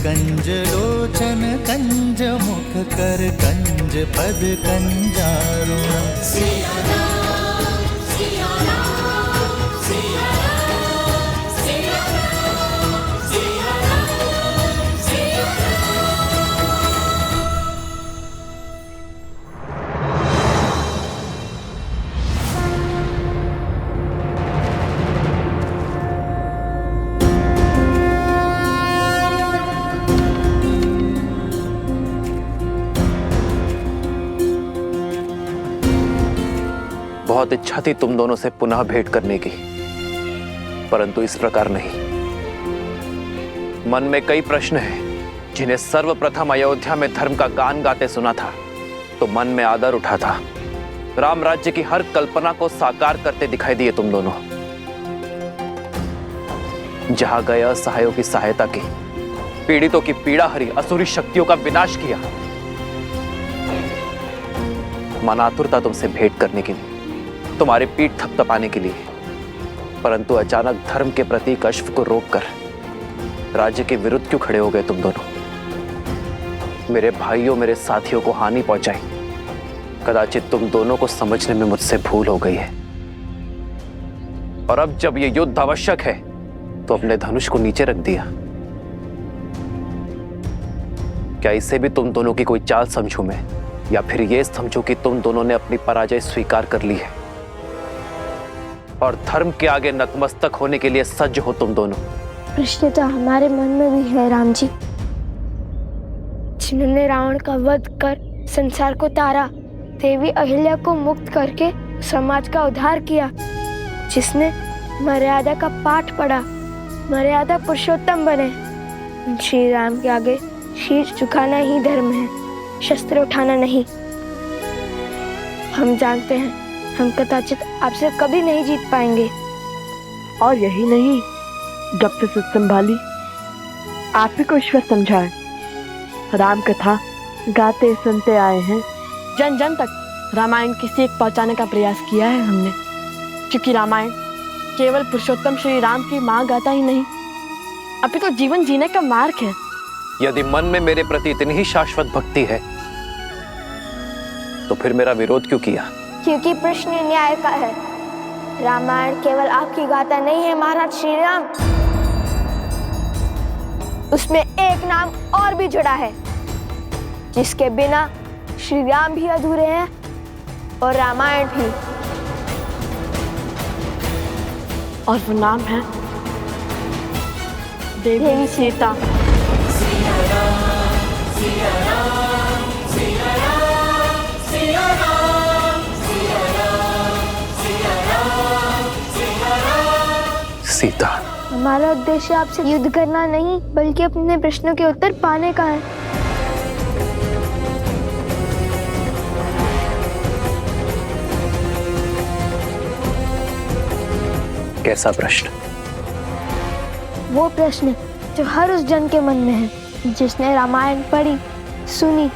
कंज लोचन कंज मुख कर कंज पद कंजारुण। सिया राम सिया राम सिया राम सिया राम सिया राम सिया बहुत इच्छा थी तुम दोनों से पुनः भेंट करने की, परंतु इस प्रकार नहीं। मन में कई प्रश्न हैं जिन्हें सर्वप्रथम अयोध्या में धर्म का गान गाते सुना था तो मन में आदर उठा था। राम राज्य की हर कल्पना को साकार करते दिखाई दिए तुम दोनों। जहां गए असहायों की सहायता की, पीड़ितों की पीड़ा हरी, असुरी शक्तियों का विनाश किया। मन आतुरता तुमसे भेंट करने के लिए, तुम्हारी पीठ थपथपाने के लिए, परंतु अचानक धर्म के प्रतीक अश्व को रोककर राज्य के विरुद्ध क्यों खड़े हो गए तुम दोनों? मेरे भाइयों, मेरे साथियों को हानि पहुंचाई, कदाचित तुम दोनों को समझने में मुझसे भूल हो गई है। और अब जब यह युद्ध आवश्यक है तो अपने धनुष को नीचे रख दिया। क्या इसे भी तुम दोनों की कोई चाल समझूं मैं, या फिर यह समझूं कि तुम दोनों ने अपनी पराजय स्वीकार कर ली है और धर्म के आगे नतमस्तक होने के लिए सज्ज हो तुम दोनों? प्रश्न तो हमारे मन में भी है राम जी। जिन्होंने रावण का वध कर संसार को तारा, देवी अहिल्या को मुक्त करके समाज का उद्धार किया, जिसने मर्यादा का पाठ पढ़ा, मर्यादा पुरुषोत्तम बने, श्री राम के आगे शीश झुकाना ही धर्म है, शस्त्र उठाना नहीं। हम जानते हैं हम कदाचित आपसे कभी नहीं जीत पाएंगे। और यही नहीं, जब से सुध संभाली आप ही को ईश्वर समझाए, राम कथा गाते सुनते आए हैं। जन जन तक रामायण की सीख पहुंचाने का प्रयास किया है हमने, क्योंकि रामायण केवल पुरुषोत्तम श्री राम की माँ गाथा ही नहीं, अपितु तो जीवन जीने का मार्ग है। यदि मन में मेरे प्रति इतनी ही शाश्वत भक्ति है तो फिर मेरा विरोध क्यों किया? क्योंकि प्रश्न न्याय का है। रामायण केवल आपकी गाथा नहीं है महाराज श्री राम, उसमें एक नाम और भी जुड़ा है, जिसके बिना श्री राम भी अधूरे हैं और रामायण भी। और वो नाम है देवी सीता। सिया राम सिया राम सिया राम सिया राम सिया राम सिया राम सिया राम। सीता, हमारा उद्देश्य आपसे युद्ध करना नहीं, बल्कि अपने प्रश्नों के उत्तर पाने का है। कैसा प्रश्न? वो प्रश्न जो हर उस जन के मन में है जिसने रामायण पढ़ी, सुनी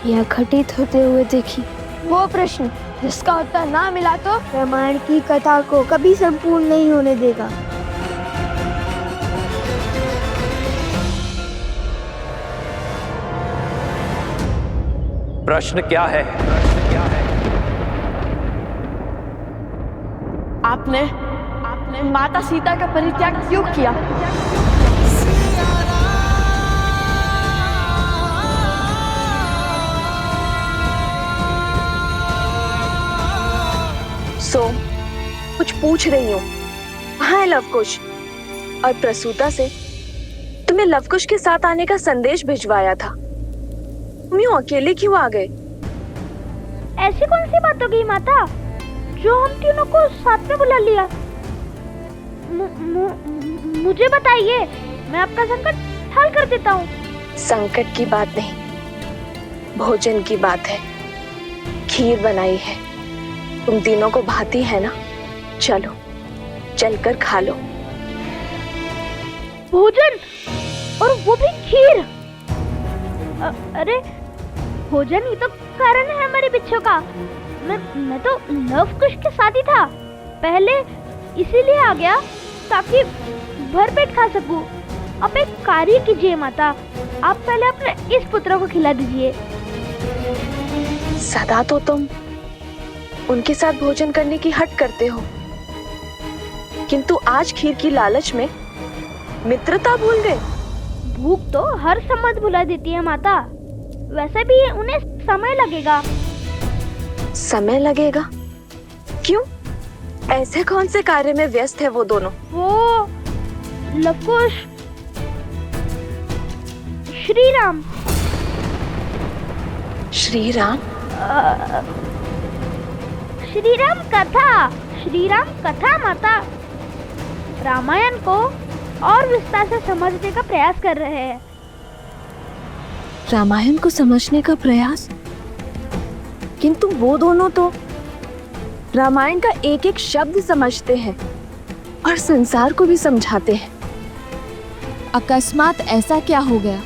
या घटित होते हुए देखी। वो प्रश्न जिसका उत्तर ना मिला तो रामायण की कथा को कभी संपूर्ण नहीं होने देगा। प्रश्न क्या है? आपने माता सीता का परित्याग क्यों किया? सो कुछ पूछ रही हूँ, कहाँ है लवकुश? और प्रसूता से तुम्हें लवकुश के साथ आने का संदेश भिजवाया था, तुम यूं अकेले क्यों आ गए? ऐसी कौन सी बात हो गई माता जो हम तीनों को साथ में बुला लिया? मुझे बताइए, मैं आपका संकट हल कर देता हूँ। संकट की बात नहीं, भोजन की बात है। खीर बनाई है, तुम तीनों को भाती है ना? चलो चलकर खा लो। भोजन, और वो भी खीर? अरे भोजन ही तो कारण है हमारे पीछे का। मैं तो लवकुश के साथ ही था, पहले इसीलिए आ गया ताकि भर पेट खा सकूं। आप एक कार्य कीजिए माता, आप पहले अपने इस पुत्र को खिला दीजिए। सदा तो तुम उनके साथ भोजन करने की हट करते हो, किंतु आज खीर की लालच में मित्रता भूल गए। भूख तो हर संबंध भुला देती है माता, वैसे भी उन्हें समय लगेगा। समय लगेगा? क्यों? ऐसे कौन से कार्य में व्यस्त है वो दोनों? वो लवकुश, श्री राम। श्री राम? श्री राम कथा, श्री राम कथा माता। रामायण को और विस्तार से समझने का प्रयास कर रहे हैं। रामायण को समझने का प्रयास? किंतु वो दोनों तो रामायण का एक एक शब्द समझते हैं और संसार को भी समझाते हैं। अकस्मात ऐसा क्या हो गया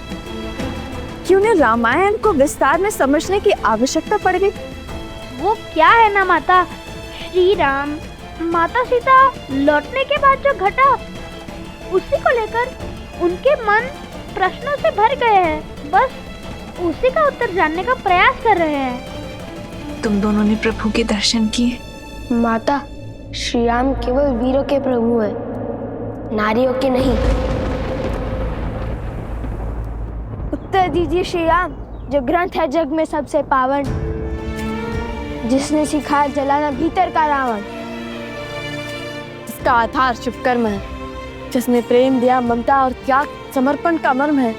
कि उन्हें रामायण को विस्तार में समझने की आवश्यकता पड़ गई? वो क्या है ना माता, श्री राम माता सीता लौटने के बाद जो घटा, उसी को लेकर उनके मन प्रश्नों से भर गए हैं। बस उसी का उत्तर जानने का प्रयास कर रहे हैं। तुम दोनों ने प्रभु के दर्शन किए? माता, श्री राम केवल वीरों के प्रभु हैं, नारियों के नहीं। उत्तर दीजिए श्री राम, जो ग्रंथ है जग में सबसे पावन, जिसने सिखाया जलाना भीतर का रावण। इसका आधार शुभ कर्म है, जिसने प्रेम दिया, ममता और त्याग समर्पण का मर्म है।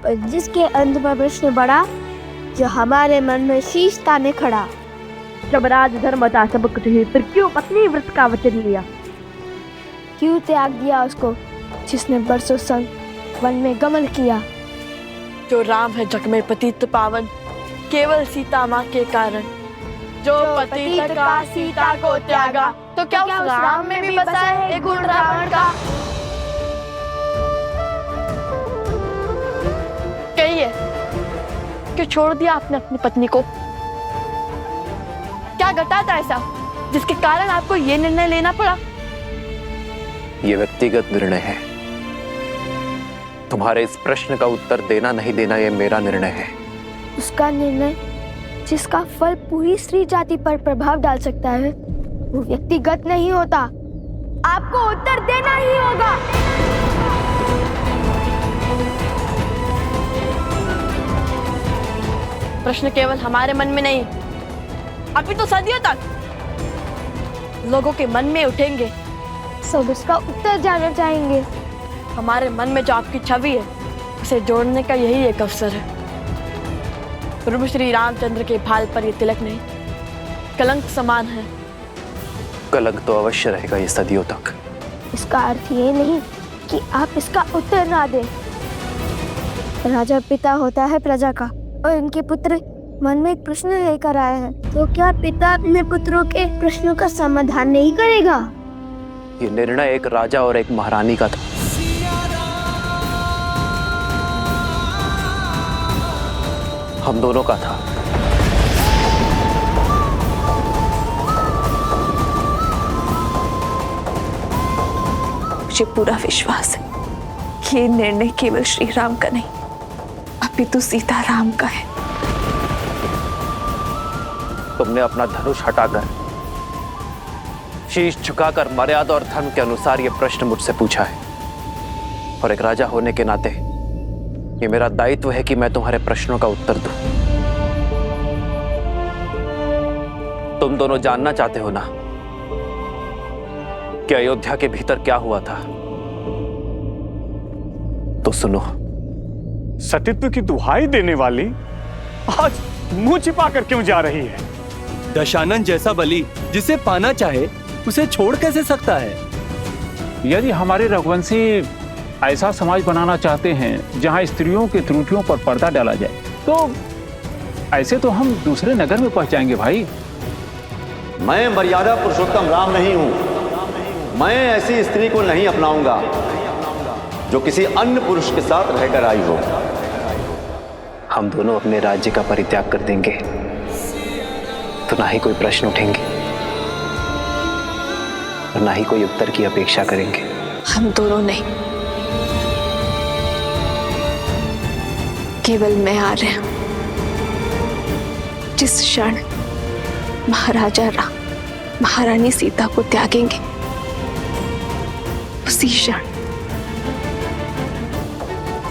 पर जिसके अंत में प्रश्न बढ़ा, जो हमारे मन में शीश ताने खड़ा। जब राज धर्म था सब कुछ ही, फिर क्यों पत्नी व्रत का वचन लिया? क्यों त्याग दिया उसको, जिसने बरसों संग वन में गमन किया। जो राम है जग में पतित पावन, केवल सीता माँ के कारण। जो पतित का सीता को त्यागा, तो क्या उस राम में भी बसा है गुण रावण का? कहिए, क्यों छोड़ दिया आपने अपनी पत्नी को? क्या घटा था ऐसा जिसके कारण आपको ये निर्णय लेना पड़ा? ये व्यक्तिगत निर्णय है। तुम्हारे इस प्रश्न का उत्तर देना नहीं देना ये मेरा निर्णय है। उसका निर्णय जिसका फल पूरी स्त्री जाति पर प्रभाव डाल सकता है, वो व्यक्तिगत नहीं होता। आपको उत्तर देना ही होगा। प्रश्न केवल हमारे मन में नहीं, अभी तो सदियों तक लोगों के मन में उठेंगे। सब इसका उत्तर जानना चाहेंगे। हमारे मन में जो आपकी छवि है, उसे जोड़ने का यही एक अवसर है। प्रभु श्री रामचंद्र के भाल पर ये तिलक नहीं, कलंक समान है। कलंक तो अवश्य रहेगा ये सदियों तक। इसका अर्थ ये नहीं कि आप इसका उत्तर ना दें। राजा पिता होता है प्रजा का, और इनके पुत्र मन में एक प्रश्न लेकर आए हैं, तो क्या पिता अपने पुत्रों के प्रश्नों का समाधान नहीं करेगा? ये निर्णय एक राजा और एक महारानी का था। हम दोनों का था। मुझे पूरा विश्वास है कि ये निर्णय केवल श्री राम का नहीं, अपितु सीता राम का है। तुमने अपना धनुष हटाकर, शीश झुकाकर मर्यादा और धर्म के अनुसार यह प्रश्न मुझसे पूछा है, और एक राजा होने के नाते ये मेरा दायित्व है कि मैं तुम्हारे प्रश्नों का उत्तर दूं। तुम दोनों जानना चाहते हो ना कि अयोध्या के भीतर क्या हुआ था? तो सुनो। सतीत्व की दुहाई देने वाली आज मुंह छिपा कर क्यों जा रही है? दशानन जैसा बलि जिसे पाना चाहे उसे छोड़ कैसे सकता है? यदि हमारे रघुवंशी ऐसा समाज बनाना चाहते हैं जहां स्त्रियों की त्रुटियों पर पर्दा डाला जाए, तो ऐसे तो हम दूसरे नगर में पहुंच जाएंगे भाई। मैं मर्यादा पुरुषोत्तम राम नहीं हूं। मैं ऐसी स्त्री को नहीं अपनाऊंगा जो किसी अन्य पुरुष के साथ रहकर आई हो। हम दोनों अपने राज्य का परित्याग कर देंगे तो ना ही कोई प्रश्न उठेंगे और ना ही कोई उत्तर की अपेक्षा करेंगे। हम दोनों नहीं, केवल मैं आ रहा हूं। जिस क्षण महाराजा राम महारानी सीता को त्यागेंगे, उसी क्षण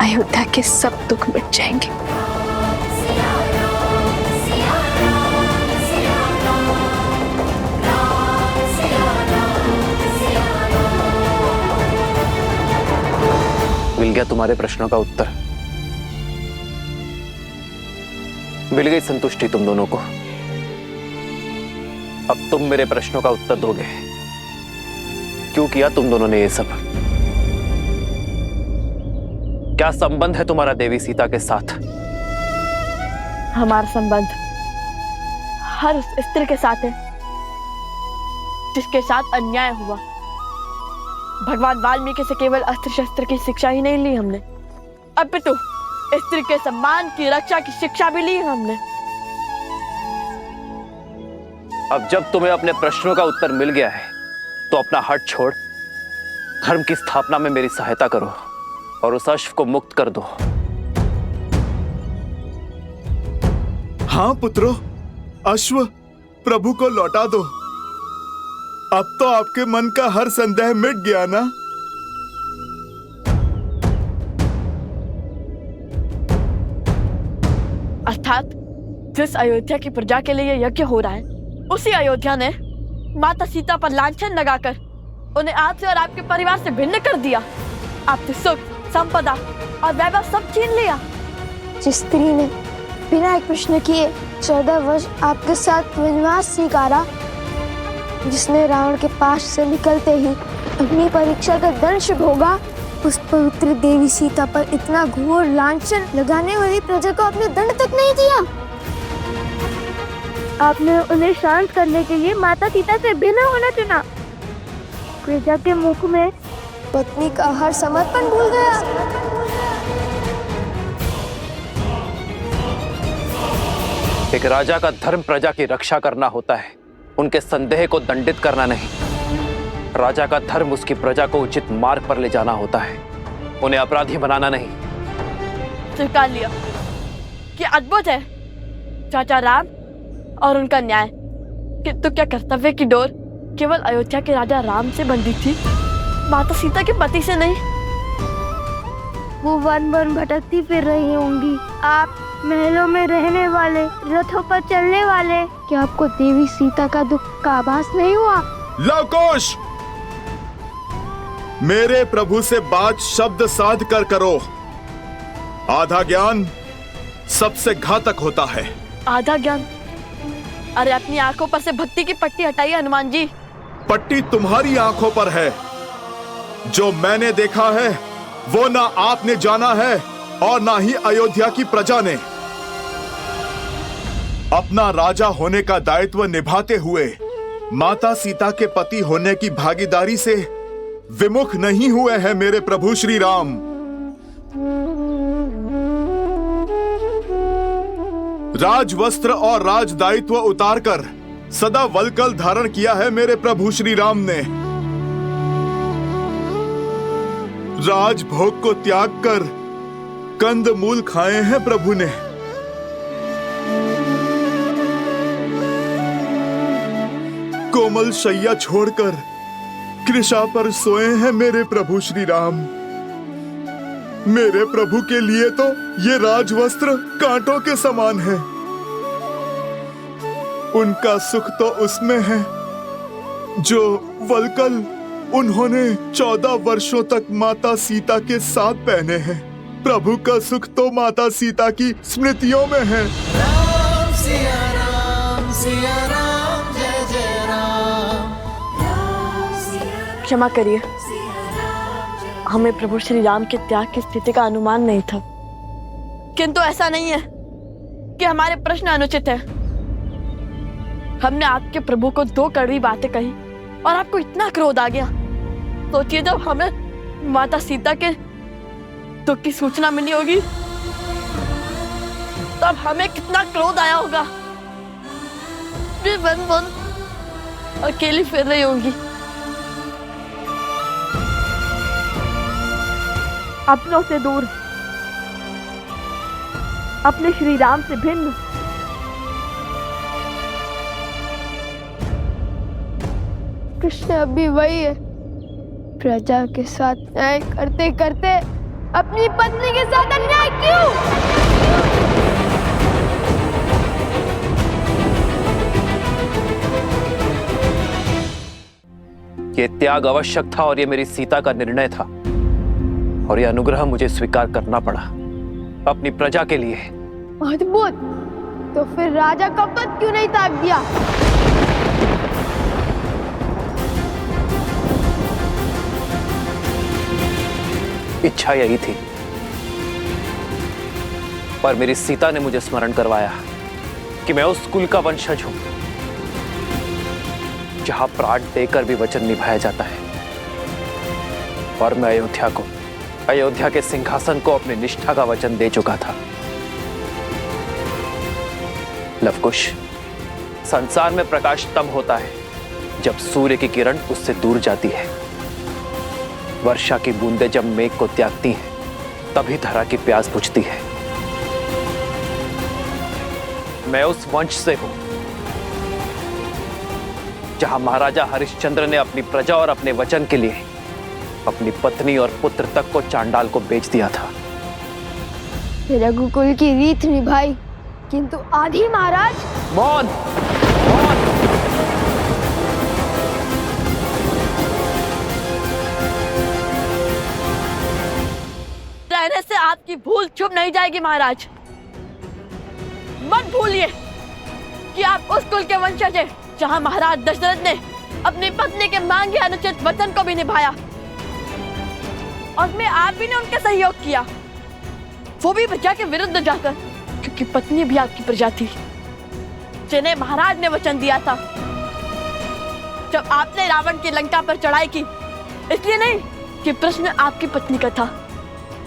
अयोध्या के सब दुख मिट जाएंगे। मिल गया तुम्हारे प्रश्नों का उत्तर। मिल गई संतुष्टि तुम दोनों को। अब तुम मेरे प्रश्नों का उत्तर दोगे। क्यों किया तुम दोनों ने ये सब? क्या संबंध है तुम्हारा देवी सीता के साथ? हमारा संबंध हर उस स्त्री के साथ है जिसके साथ अन्याय हुआ। भगवान वाल्मीकि से केवल अस्त्र शस्त्र की शिक्षा ही नहीं ली हमने, अपितु स्त्री के सम्मान की रक्षा की शिक्षा भी ली हमने। अब जब तुम्हें अपने प्रश्नों का उत्तर मिल गया है तो अपना हट छोड़ धर्म की स्थापना में मेरी सहायता करो और उस अश्व को मुक्त कर दो। हाँ पुत्रों, अश्व प्रभु को लौटा दो। अब तो आपके मन का हर संदेह मिट गया ना? अर्थात जिस अयोध्या की प्रजा के लिए यज्ञ हो रहा है, उसी अयोध्या ने माता सीता पर लांछन लगाकर उन्हें आपसे और आपके परिवार से भिन्न कर दिया। आपसे सुख, संपदा और वैभव सब छीन लिया। जिस स्त्री ने बिना एक प्रश्न किए 14 वर्ष आपके साथ वनवास स्वीकारा, जिसने रावण के पास से निकलते ही अग्नि परीक्षा का दंश भोगा, उस पवित्र देवी सीता पर इतना घोर लांछन लगाने वाली प्रजा को आपने दंड तक नहीं दिया। आपने उन्हें शांत करने के लिए माता सीता से भिन्न होना चुना। प्रजा के मुख में पत्नी का हर समर्पण भूल गया। एक राजा का धर्म प्रजा की रक्षा करना होता है, उनके संदेह को दंडित करना नहीं। राजा का धर्म उसकी प्रजा को उचित मार्ग पर ले जाना होता है, उन्हें अपराधी बनाना नहीं। स्वीकार लिया कि अद्भुत है चाचा राम और उनका न्याय, किंतु क्या कर्तव्य की डोर केवल अयोध्या के राजा राम से बंधी थी, माता सीता के पति से नहीं? वो वन वन भटकती फिर रही होंगी, आप महलों में रहने वाले, रथों पर चलने वाले। क्या आपको देवी सीता का दुख का आभास नहीं हुआ? लवकुश, मेरे प्रभु से बात शब्द साध कर करो। आधा ज्ञान सबसे घातक होता है। आधा ज्ञान? अरे अपनी आंखों पर से भक्ति की पट्टी हटाइए हनुमान जी। पट्टी तुम्हारी आंखों पर है। जो मैंने देखा है वो ना आपने जाना है और ना ही अयोध्या की प्रजा ने। अपना राजा होने का दायित्व निभाते हुए माता सीता के पति होने की भागीदारी से विमुख नहीं हुए हैं मेरे प्रभु श्री राम। राजवस्त्र और राज दायित्व उतारकर सदा वलकल धारण किया है मेरे प्रभु श्री राम ने। राजभोग को त्याग कर कंद मूल खाए हैं प्रभु ने। कोमल शैया छोड़कर कृषा पर सोए हैं मेरे प्रभु श्री राम। मेरे प्रभु के लिए तो ये राजवस्त्र कांटों के समान है। उनका सुख तो उसमें है जो वलकल उन्होंने 14 वर्षों तक माता सीता के साथ पहने हैं। प्रभु का सुख तो माता सीता की स्मृतियों में है। राम सिया राम, सिया राम, जय जय राम। क्षमा करिए, हमें प्रभु श्री राम के त्याग की स्थिति का अनुमान नहीं था। किंतु ऐसा नहीं है कि हमारे प्रश्न अनुचित है। हमने आपके प्रभु को 2 कड़वी बातें कही और आपको इतना क्रोध आ गया। सोचिए जब हमें माता सीता के दुख की सूचना मिली होगी तब हमें कितना क्रोध आया होगा। वे वन वन अकेली फिर रही होंगी, अपनों से दूर, अपने श्री राम से भिन्न। कृष्ण अभी वही है, प्रजा के साथ न्याय करते करते अपनी पत्नी के साथ अन्याय क्यों? ये त्याग आवश्यक था और ये मेरी सीता का निर्णय था, और ये अनुग्रह मुझे स्वीकार करना पड़ा अपनी प्रजा के लिए। अद्भुत। तो फिर राजा का पद क्यों नहीं त्याग दिया? इच्छा यही थी, पर मेरी सीता ने मुझे स्मरण करवाया कि मैं उस कुल का वंशज हूं जहां प्राण देकर भी वचन निभाया जाता है, और मैं अयोध्या के सिंहासन को अपनी निष्ठा का वचन दे चुका था। लवकुश, संसार में प्रकाश तब होता है जब सूर्य की किरण उससे दूर जाती है। वर्षा की बूंदें जब मेघ को त्यागती हैं, तभी धरा की प्यास बुझती है। मैं उस वंश से हूं जहां महाराजा हरिश्चंद्र ने अपनी प्रजा और अपने वचन के लिए अपनी पत्नी और पुत्र तक को चांडाल को बेच दिया था। रघुकुल की रीत निभाई, किंतु आधी महाराज। मौन, मौन। रहने से आपकी भूल छुप नहीं जाएगी महाराज। मत भूलिए कि आप उस कुल के वंशज हैं जहां महाराज दशरथ ने अपनी पत्नी के मांगे अनुचित वचन को भी निभाया, और में आप भी ने उनका सहयोग किया, वो भी प्रजा के विरुद्ध जाकर, क्योंकि पत्नी भी आपकी प्रजा थी जिन्हें महाराज ने वचन दिया था। जब आपने रावण की लंका पर चढ़ाई की, इसलिए नहीं कि प्रश्न आपकी पत्नी का था,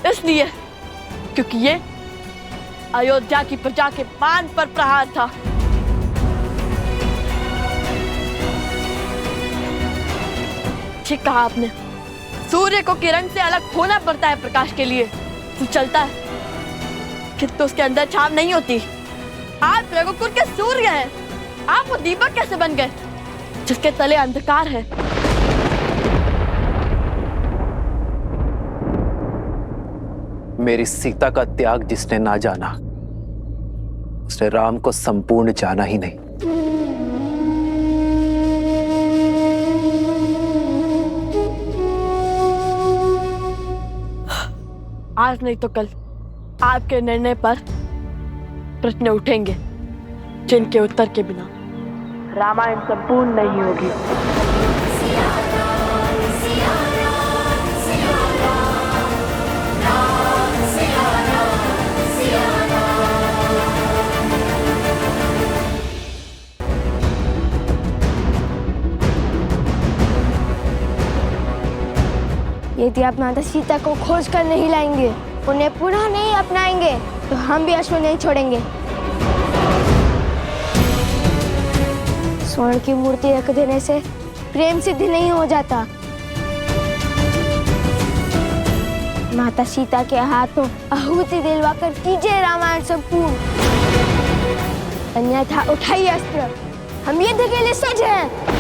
इसलिए क्योंकि ये अयोध्या की प्रजा के मान पर प्रहार था। ठीक कहा आपने, सूर्य को किरण से अलग होना पड़ता है प्रकाश के लिए, तो चलता है किंतु उसके अंदर छाव नहीं होती। आप रघुकुल के सूर्य हैं, आप वो दीपक कैसे बन गए जिसके तले अंधकार है? मेरी सीता का त्याग जिसने ना जाना, उसने राम को संपूर्ण जाना ही नहीं। आज नहीं तो कल आपके निर्णय पर प्रश्न उठेंगे जिनके उत्तर के बिना रामायण संपूर्ण नहीं होगी। यदि आप माता सीता को खोज कर नहीं लाएंगे, उन्हें पुनः नहीं अपनाएंगे, तो हम भी अश्व नहीं छोड़ेंगे। स्वर्ण की मूर्ति रख देने से प्रेम सिद्ध नहीं हो जाता। माता सीता के हाथों आहुति दिलवाकर कीजिए रामायण संपूर्ण, अन्यथा उठाइए अस्त्र, हम युद्ध के लिए सज्ज हैं।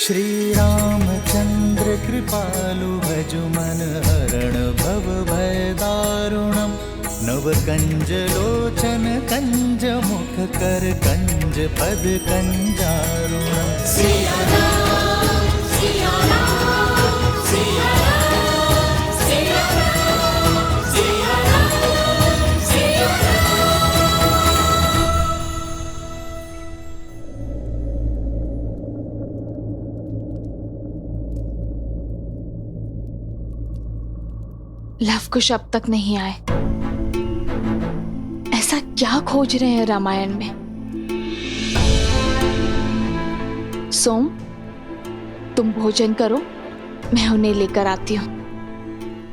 श्री रामचंद्र कृपालु भजु मन हरण भव भय दारुणम, नव कंज लोचन कंज मुख कर कंज पद कंजारुणम। सिया राम, सिया राम, सिया राम, सिया राम, सिया राम, सिया राम। लवकुश अब तक नहीं आए। ऐसा क्या खोज रहे हैं रामायण में? सोम, तुम भोजन करो, मैं उन्हें लेकर आती हूँ।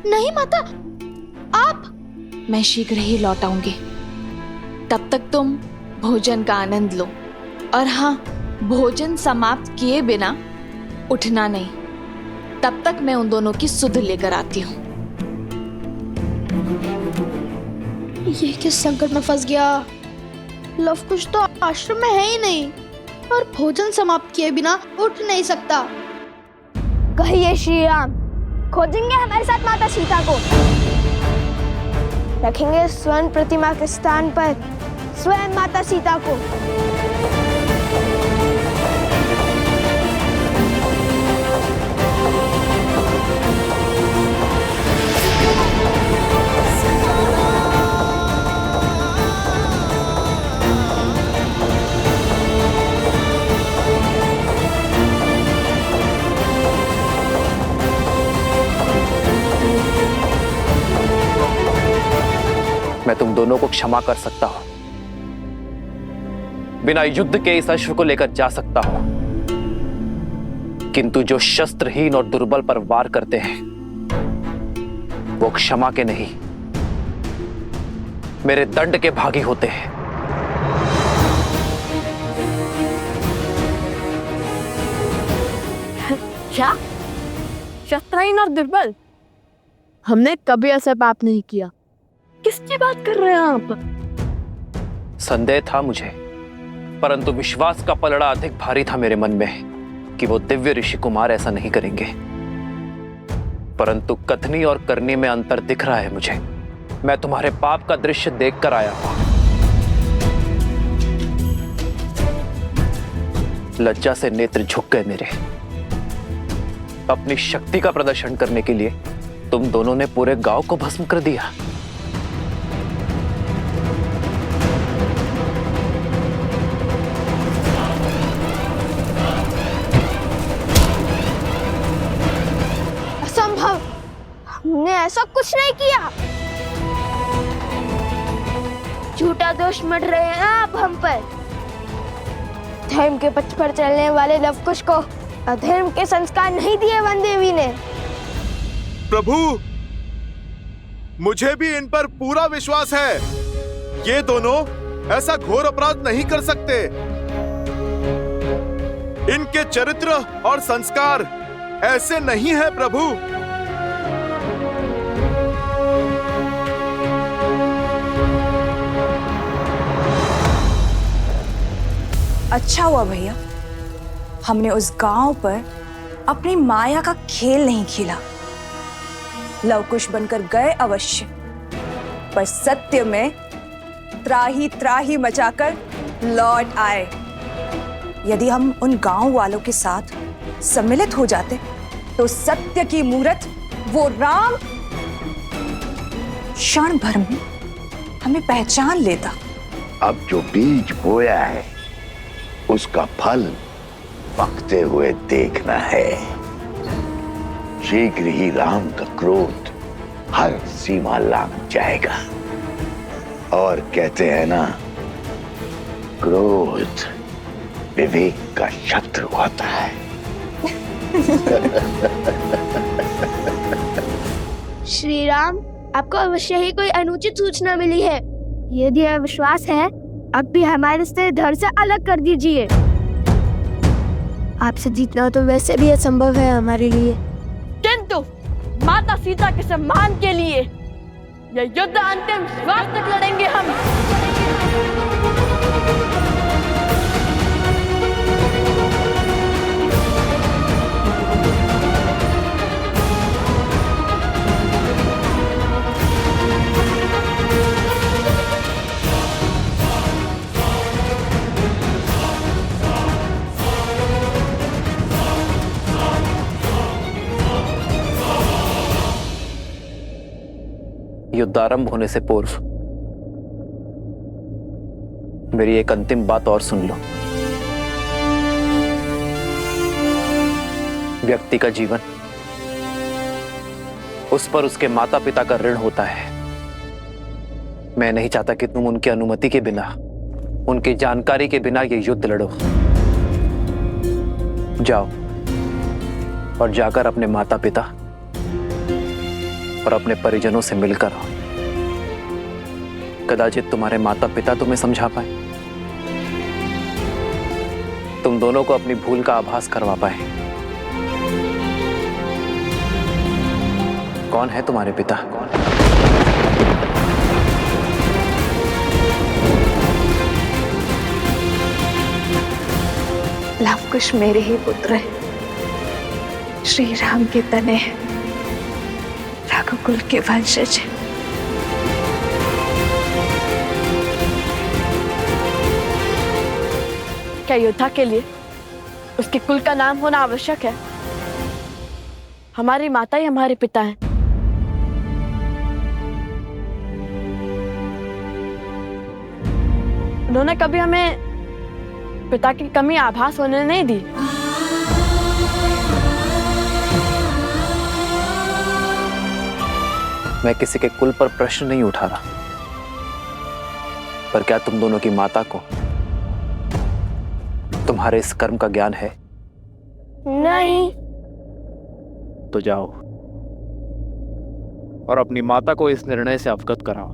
नहीं माता, आप। मैं शीघ्र ही लौट आऊंगी। तब तक तुम भोजन का आनंद लो। और हाँ, भोजन समाप्त किए बिना उठना नहीं। तब तक मैं उन दोनों की सुध लेकर आती हूँ। ये किस संकट में फंस गया? लवकुश तो आश्रम में है ही नहीं और भोजन समाप्त किए बिना उठ नहीं सकता। कहिए श्री राम, खोजेंगे हमारे साथ माता सीता को, रखेंगे स्वर्ण प्रतिमा के स्थान पर स्वयं माता सीता को। मैं तुम दोनों को क्षमा कर सकता हूं, बिना युद्ध के इस अश्व को लेकर जा सकता हूं, किंतु जो शस्त्रहीन और दुर्बल पर वार करते हैं वो क्षमा के नहीं, मेरे दंड के भागी होते हैं। क्या? शस्त्रहीन और दुर्बल? हमने कभी ऐसा पाप नहीं किया। किसकी बात कर रहे हैं आप? संदेह था मुझे, परंतु विश्वास का पलड़ा अधिक भारी था मेरे मन में कि वो दिव्य ऋषि कुमार ऐसा नहीं करेंगे। परंतु कथनी और करनी में अंतर दिख रहा है मुझे। मैं तुम्हारे पाप का दृश्य देखकर आया हूं। लज्जा से नेत्र झुक गए मेरे। अपनी शक्ति का प्रदर्शन करने के लिए तुम दोनों ने पूरे गांव को भस्म कर दिया। असंभव, हमने ऐसा कुछ नहीं किया। झूठा दोष मढ़ रहे हैं आप हम पर। धर्म के पथ पर चलने वाले लवकुश को अधर्म के संस्कार नहीं दिए वन देवी ने। प्रभु, मुझे भी इन पर पूरा विश्वास है। ये दोनों ऐसा घोर अपराध नहीं कर सकते। इनके चरित्र और संस्कार ऐसे नहीं है प्रभु। अच्छा हुआ भैया, हमने उस गांव पर अपनी माया का खेल नहीं खेला। लवकुश बनकर गए अवश्य, पर सत्य में त्राही त्राही मचाकर लौट आए। यदि हम उन गांव वालों के साथ सम्मिलित हो जाते तो सत्य की मूरत वो राम क्षण भर में हमें पहचान लेता। अब जो बीज बोया है उसका फल पकते हुए देखना है। शीघ्र ही राम का क्रोध हर सीमा लांघ जाएगा। और कहते हैं ना, क्रोध विवेक का शत्रु होता है। श्री राम, आपको अवश्य ही कोई अनुचित सूचना मिली है। यदि यह विश्वास है, अब भी हमारे से धड़ से अलग कर दीजिए। आपसे जीतना तो वैसे भी असंभव है हमारे लिए, किंतु माता सीता के सम्मान के लिए यह युद्ध अंतिम श्वास तक लड़ेंगे हम। युद्ध आरंभ होने से पूर्व मेरी एक अंतिम बात और सुन लो। व्यक्ति का जीवन उस पर उसके माता पिता का ऋण होता है। मैं नहीं चाहता कि तुम उनकी अनुमति के बिना, उनकी जानकारी के बिना ये युद्ध लड़ो। जाओ और जाकर अपने माता पिता और अपने परिजनों से मिलकर आओ। कदाचित तुम्हारे माता पिता तुम्हें समझा पाए, तुम दोनों को अपनी भूल का आभास करवा पाए। कौन है तुम्हारे पिता? लवकुश मेरे ही पुत्र है, श्री राम के तने हैं, रघुकुल के वंशज हैं। क्या योद्धा के लिए उसके कुल का नाम होना आवश्यक है? हमारी माता ही हमारे पिता हैं। उन्होंने कभी हमें पिता की कमी आभास होने नहीं दी। मैं किसी के कुल पर प्रश्न नहीं उठा रहा, पर क्या तुम दोनों की माता को तुम्हारे इस कर्म का ज्ञान है? नहीं। तो जाओ और अपनी माता को इस निर्णय से अवगत कराओ।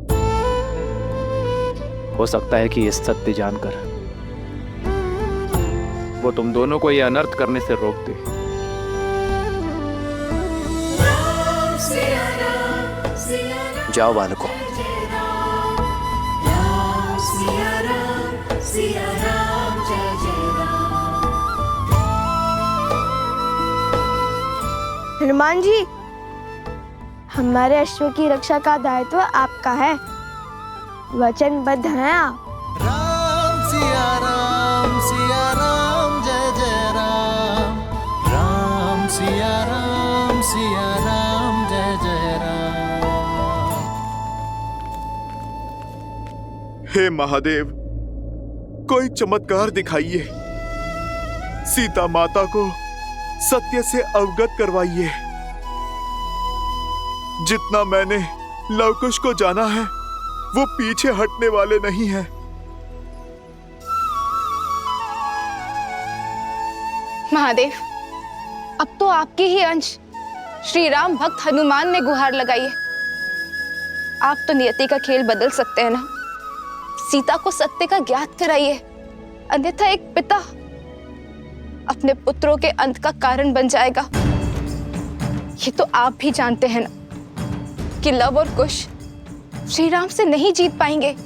हो सकता है कि ये सत्य जानकर वो तुम दोनों को ये अनर्थ करने से रोक दे। जाओ बालकों। हनुमान जी, हमारे अश्व की रक्षा का दायित्व आपका है, वचनबद्ध हैं आप। राम सिया राम जय जय राम। राम सिया राम जय जय राम। हे महादेव, कोई चमत्कार दिखाइए, सीता माता को सत्य से अवगत करवाइए। जितना मैंने लवकुश को जाना है वो पीछे हटने वाले नहीं हैं। महादेव, अब तो आपके ही अंश श्री राम भक्त हनुमान ने गुहार लगाई है। आप तो नियति का खेल बदल सकते हैं ना। सीता को सत्य का ज्ञात कराइए, अन्यथा एक पिता अपने पुत्रों के अंत का कारण बन जाएगा। ये तो आप भी जानते हैं ना कि लव और कुश श्री राम से नहीं जीत पाएंगे।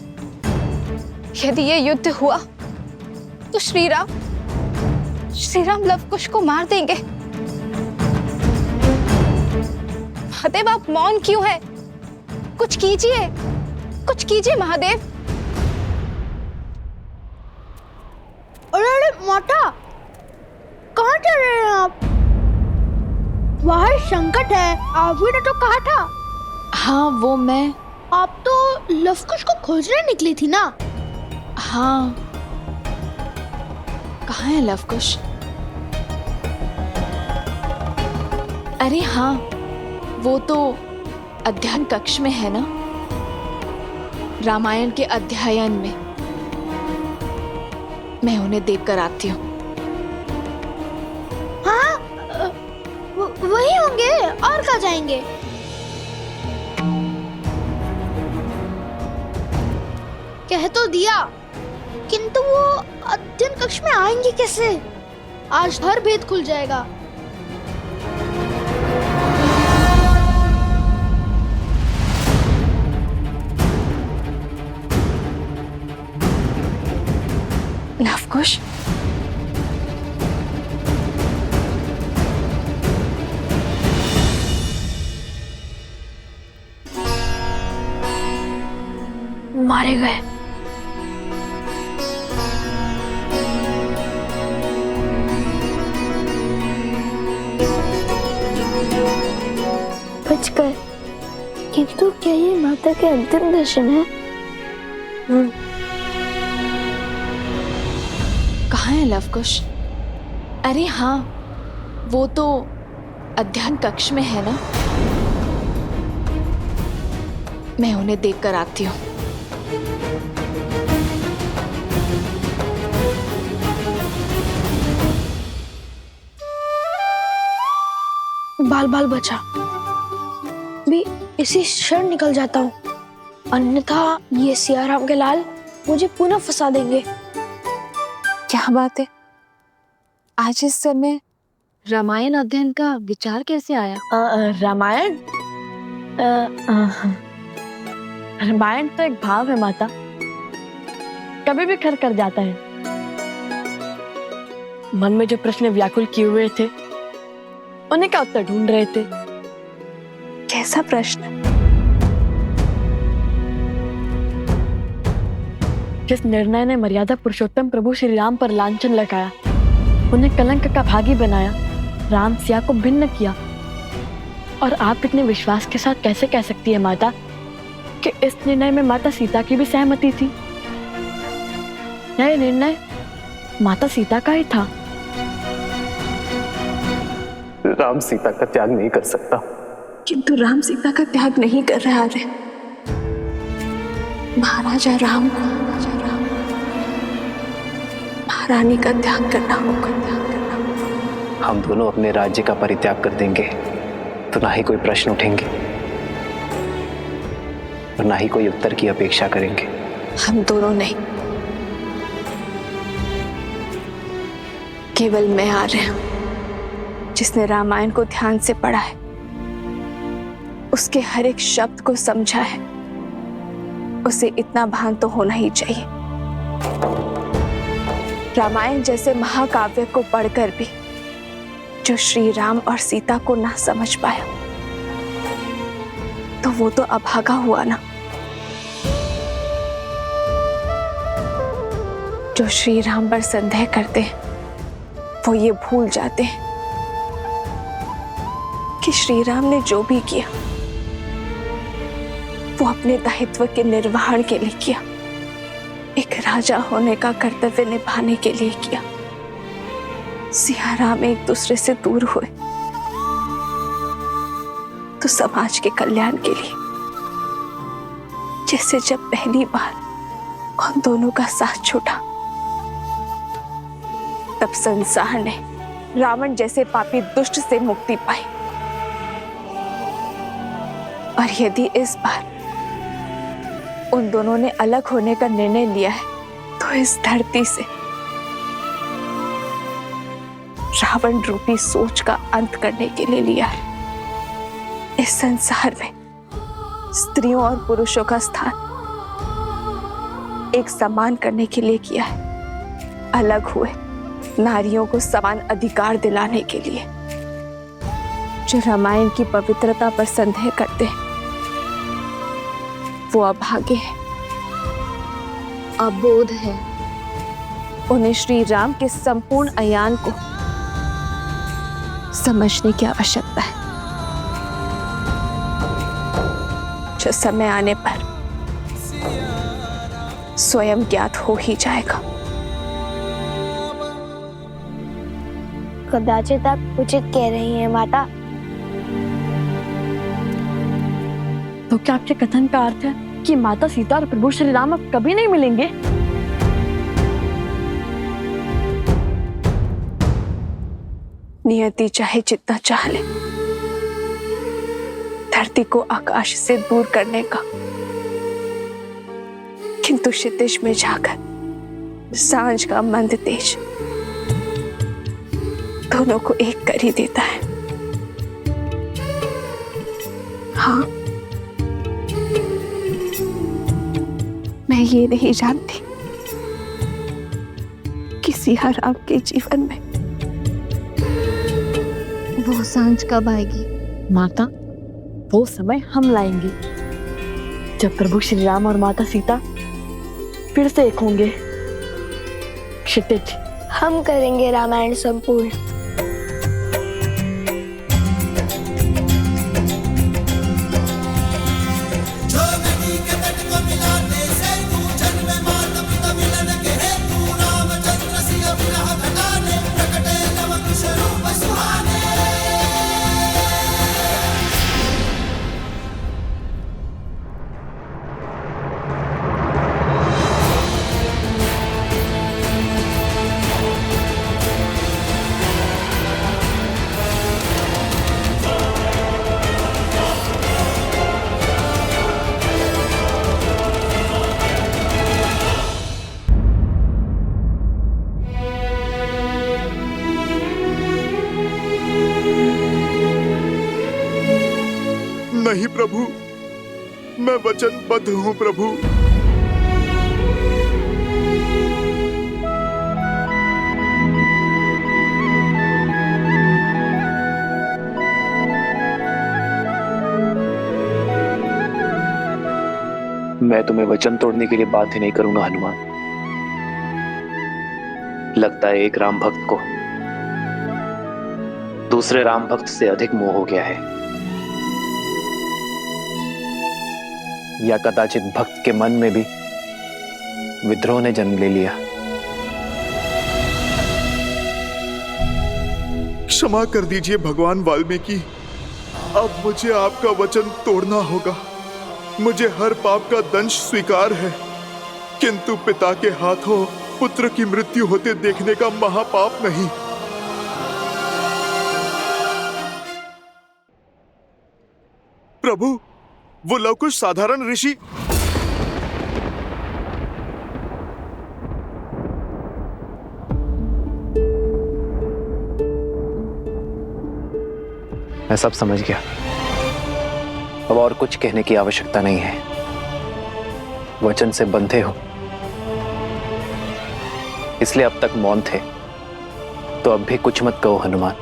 यदि ये युद्ध हुआ तो श्री राम लव कुश को मार देंगे। महादेव, आप मौन क्यों हैं? कुछ कीजिए महादेव। अरे माता, कहाँ जा रहे हैं आप? वहाँ संकट है, आपने तो कहा था। हाँ, वो मैं। आप तो लवकुश को खोजने निकली थी ना? हाँ, कहाँ है लवकुश? अरे हाँ, वो तो अध्ययन कक्ष में है ना, रामायण के अध्ययन में। मैं उन्हें देख कर आती हूँ। हाँ, वही होंगे, और कहाँ जाएंगे? कह तो दिया, किंतु वो अध्ययन कक्ष में आएंगे कैसे? आज हर भेद खुल जाएगा। लवकुश, मारे गए। बचकर, किंतु क्या ये माता के अंतिम दर्शन है? कहाँ है लवकुश? अरे हाँ, वो तो अध्ययन कक्ष में है ना, मैं उन्हें देख कर आती हूँ। बाल बाल बचा भी इसी क्षण निकल जाता हूँ। अन्यथा ये सियाराम के लाल मुझे पुनः फंसा देंगे। क्या बात है, आज इस समय रामायण अध्ययन का विचार कैसे आया? रामायण रामायण तो एक भाव है माता, कभी भी खर कर जाता है। मन में जो प्रश्न व्याकुल किए हुए थे उन्हीं का उत्तर ढूंढ रहे थे। कैसा प्रश्न? जिस निर्णय ने मर्यादा पुरुषोत्तम प्रभु श्री राम पर लांछन लगाया, उन्हें कलंक का भागी बनाया, राम सिया को भिन्न किया, और आप इतने विश्वास के साथ कैसे कह सकती है माता कि इस निर्णय में माता सीता की भी सहमति थी? यह निर्णय माता सीता का ही था। राम सीता का त्याग नहीं कर सकता। किंतु राम सीता का त्याग नहीं कर रहा है। महाराजा राम महारानी का त्याग करना होगा। हम दोनों अपने राज्य का परित्याग कर देंगे तो ना ही कोई प्रश्न उठेंगे और ना ही कोई उत्तर की अपेक्षा करेंगे। हम दोनों नहीं, केवल मैं आ रहा हूं, जिसने रामायण को ध्यान से पढ़ा है, उसके हर एक शब्द को समझा है, उसे इतना भान तो होना ही चाहिए। रामायण जैसे महाकाव्य को पढ़कर भी जो श्री राम और सीता को ना समझ पाया, तो वो तो अभागा हुआ ना। जो श्री राम पर संदेह करते हैं वो ये भूल जाते हैं कि श्री राम ने जो भी किया वो अपने दायित्व के निर्वहन के लिए किया, एक राजा होने का कर्तव्य निभाने के लिए किया। सिया राम एक दूसरे से दूर हुए तो समाज के कल्याण के लिए, जैसे जब पहली बार उन दोनों का साथ छूटा, तब संसार ने रावण जैसे पापी दुष्ट से मुक्ति पाई। और यदि इस बार उन दोनों ने अलग होने का निर्णय लिया है तो इस धरती से रावण रूपी सोच का अंत करने के लिए लिया है। इस संसार में स्त्रियों और पुरुषों का स्थान एक समान करने के लिए किया है। अलग हुए नारियों को समान अधिकार दिलाने के लिए। जो रामायण की पवित्रता पर संदेह करते हैं वो अभागे हैं, अबोध है। उन्हें श्री राम के संपूर्ण अयान को समझने की आवश्यकता है, जो समय आने पर स्वयं ज्ञात हो ही जाएगा। कदाचित आप उचित कह रही हैं माता। तो क्या आपके कथन का अर्थ है कि माता सीता और प्रभु श्री राम अब कभी नहीं मिलेंगे? नियति चाहे जितना चाह ले, धरती को आकाश से दूर करने का, किंतु क्षितिज में जाकर सांझ का मंद तेज दोनों को एक कर ही देता है। हाँ, मैं ये नहीं जानती कि सिया राम के जीवन में वो सांझ कब आएगी। माता, वो समय हम लाएंगे जब प्रभु श्री राम और माता सीता फिर से एक होंगे। क्षितिज, हम करेंगे रामायण संपूर्ण। प्रभु, मैं वचनबद्ध हूँ प्रभु। मैं तुम्हें वचन तोड़ने के लिए बाध्य नहीं करूंगा हनुमान। लगता है एक राम भक्त को दूसरे राम भक्त से अधिक मोह हो गया है, या कदाचित भक्त के मन में भी विद्रोह ने जन्म ले लिया। क्षमा कर दीजिए भगवान वाल्मीकि, अब मुझे आपका वचन तोड़ना होगा। मुझे हर पाप का दंश स्वीकार है, किंतु पिता के हाथों पुत्र की मृत्यु होते देखने का महापाप नहीं। प्रभु, वो लवकुश साधारण ऋषि। मैं सब समझ गया, अब और कुछ कहने की आवश्यकता नहीं है। वचन से बंधे हो इसलिए अब तक मौन थे, तो अब भी कुछ मत कहो हनुमान।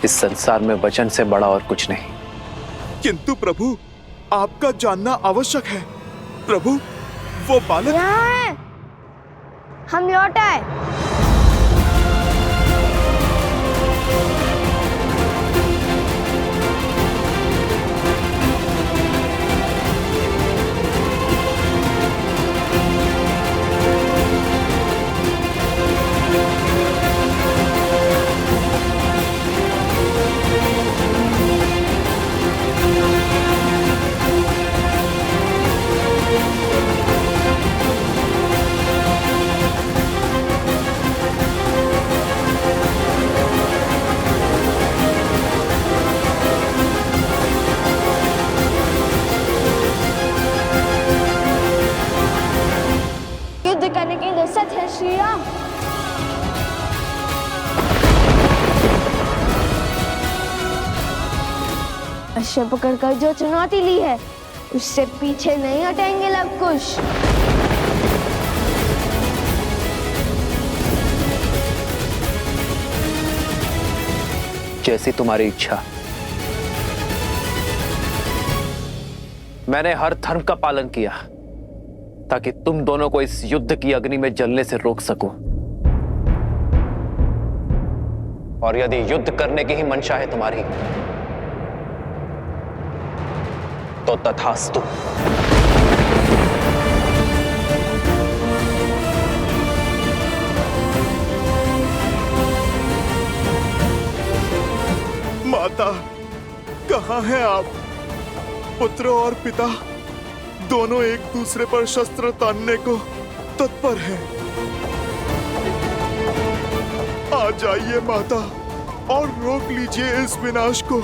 इस संसार में वचन से बड़ा और कुछ नहीं। किंतु प्रभु, आपका जानना आवश्यक है। प्रभु, वो बालक यहाँ है। हम लौट आए। करने के लिए सच है श्री राम। अश्व पकड़कर जो चुनौती ली है उससे पीछे नहीं हटेंगे लवकुश। जैसी तुम्हारी इच्छा। मैंने हर धर्म का पालन किया ताकि तुम दोनों को इस युद्ध की अग्नि में जलने से रोक सकूं। और यदि युद्ध करने की ही मंशा है तुम्हारी तो तथास्तु। माता, कहाँ हैं आप? पुत्र और पिता दोनों एक दूसरे पर शस्त्र तानने को तत्पर हैं। आ जाइए माता और रोक लीजिए इस विनाश को।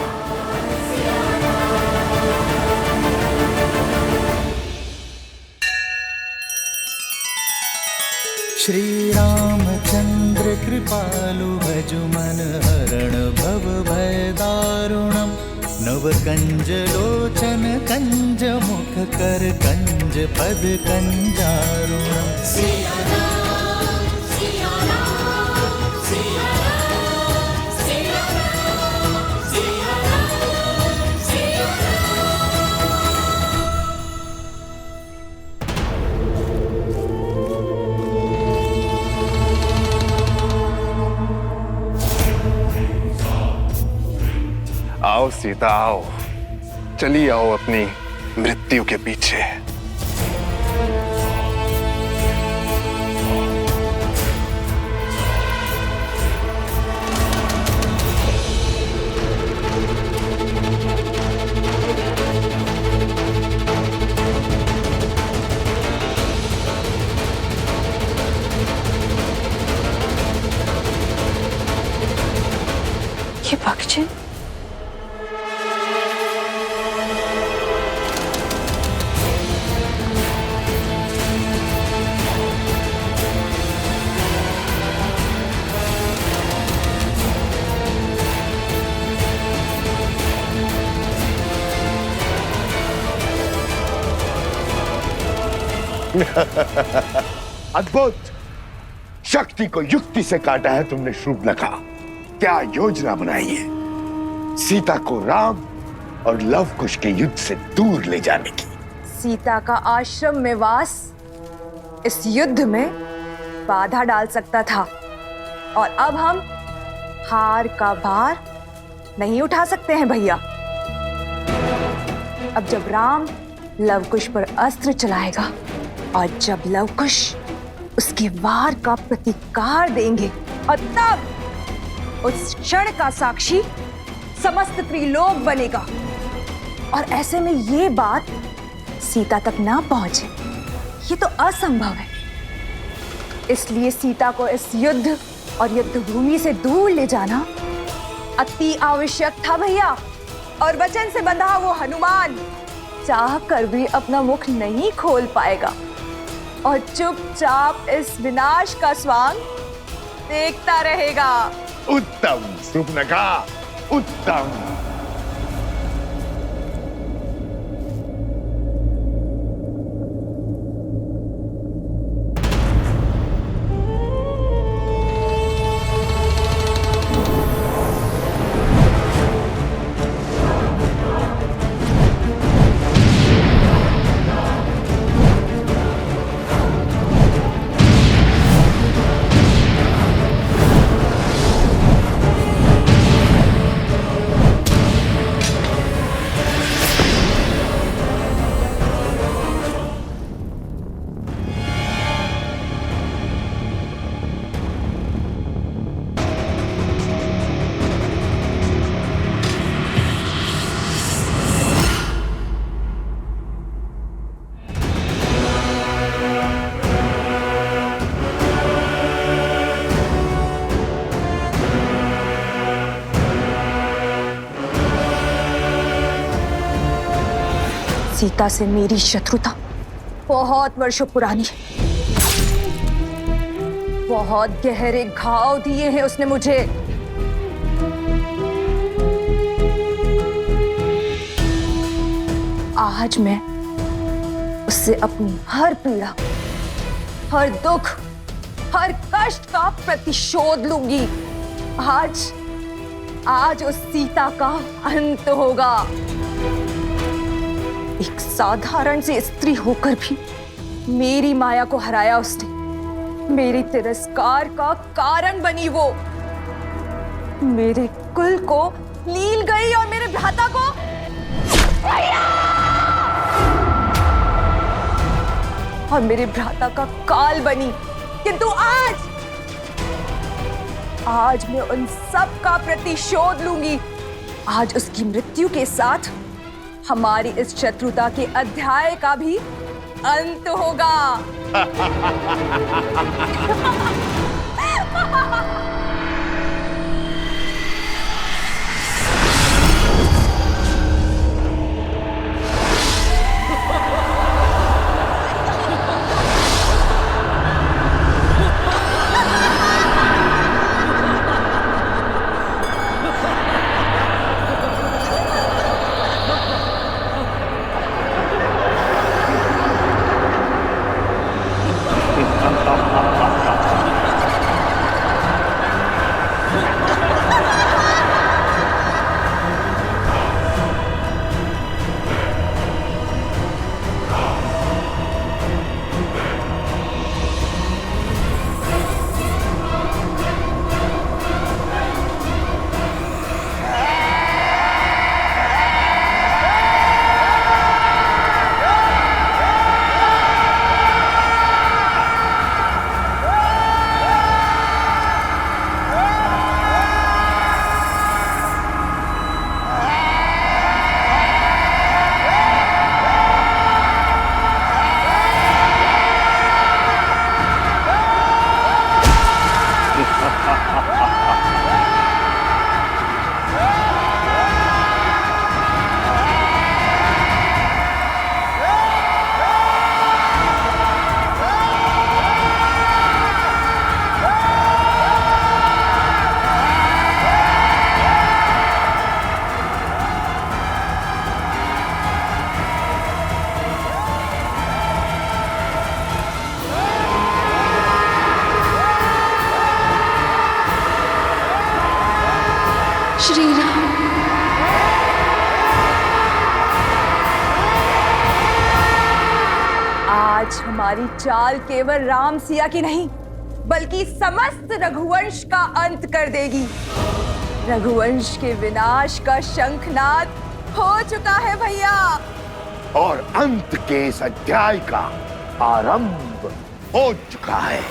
श्री रामचंद्र कृपालु भजु मन हरण भव भय दारुणम। नव कंज लोचन कंज मुख कर कंज पद कंजारुणम। सिया राम, सिया राम, सिया राम, सिया राम, सिया राम, सिया आओ सीता आओ, चली आओ अपनी मृत्यु के पीछे। ये भक्षण अद्भुत। शक्ति को युक्ति से काटा है तुमने शूर्पणखा। क्या योजना बनाई है सीता को राम और लव कुश के युद्ध से दूर ले जाने की। सीता का आश्रम में वास इस युद्ध में बाधा डाल सकता था और अब हम हार का भार नहीं उठा सकते हैं भैया। अब जब राम लवकुश पर अस्त्र चलाएगा और जब लवकुश उसके वार का प्रतिकार देंगे और तब उस क्षण का साक्षी समस्त त्रिलोक बनेगा और ऐसे में ये बात सीता तक ना पहुंचे, ये तो असंभव है। इसलिए सीता को इस युद्ध और युद्ध भूमि से दूर ले जाना अति आवश्यक था भैया। और वचन से बंधा वो हनुमान चाह कर भी अपना मुख नहीं खोल पाएगा और चुपचाप इस विनाश का स्वांग देखता रहेगा। उत्तम शूर्पणखा, उत्तम। सीता से मेरी शत्रुता बहुत वर्षों पुरानी है। बहुत गहरे घाव दिए हैं उसने मुझे। आज मैं उससे अपनी हर पीड़ा, हर दुख, हर कष्ट का प्रतिशोध लूंगी। आज उस सीता का अंत होगा। एक साधारण सी स्त्री होकर भी मेरी माया को हराया उसने। मेरे तिरस्कार का कारण बनी वो। मेरे कुल को लील गई और मेरे भ्राता को और मेरे भ्राता का काल बनी। किंतु आज मैं उन सब का प्रतिशोध लूंगी। आज उसकी मृत्यु के साथ हमारी इस शत्रुता के अध्याय का भी अंत होगा। श्री राम। आज हमारी चाल केवल राम सिया की नहीं बल्कि समस्त रघुवंश का अंत कर देगी। रघुवंश के विनाश का शंखनाद हो चुका है भैया, और अंत के इस अध्याय का आरंभ हो चुका है।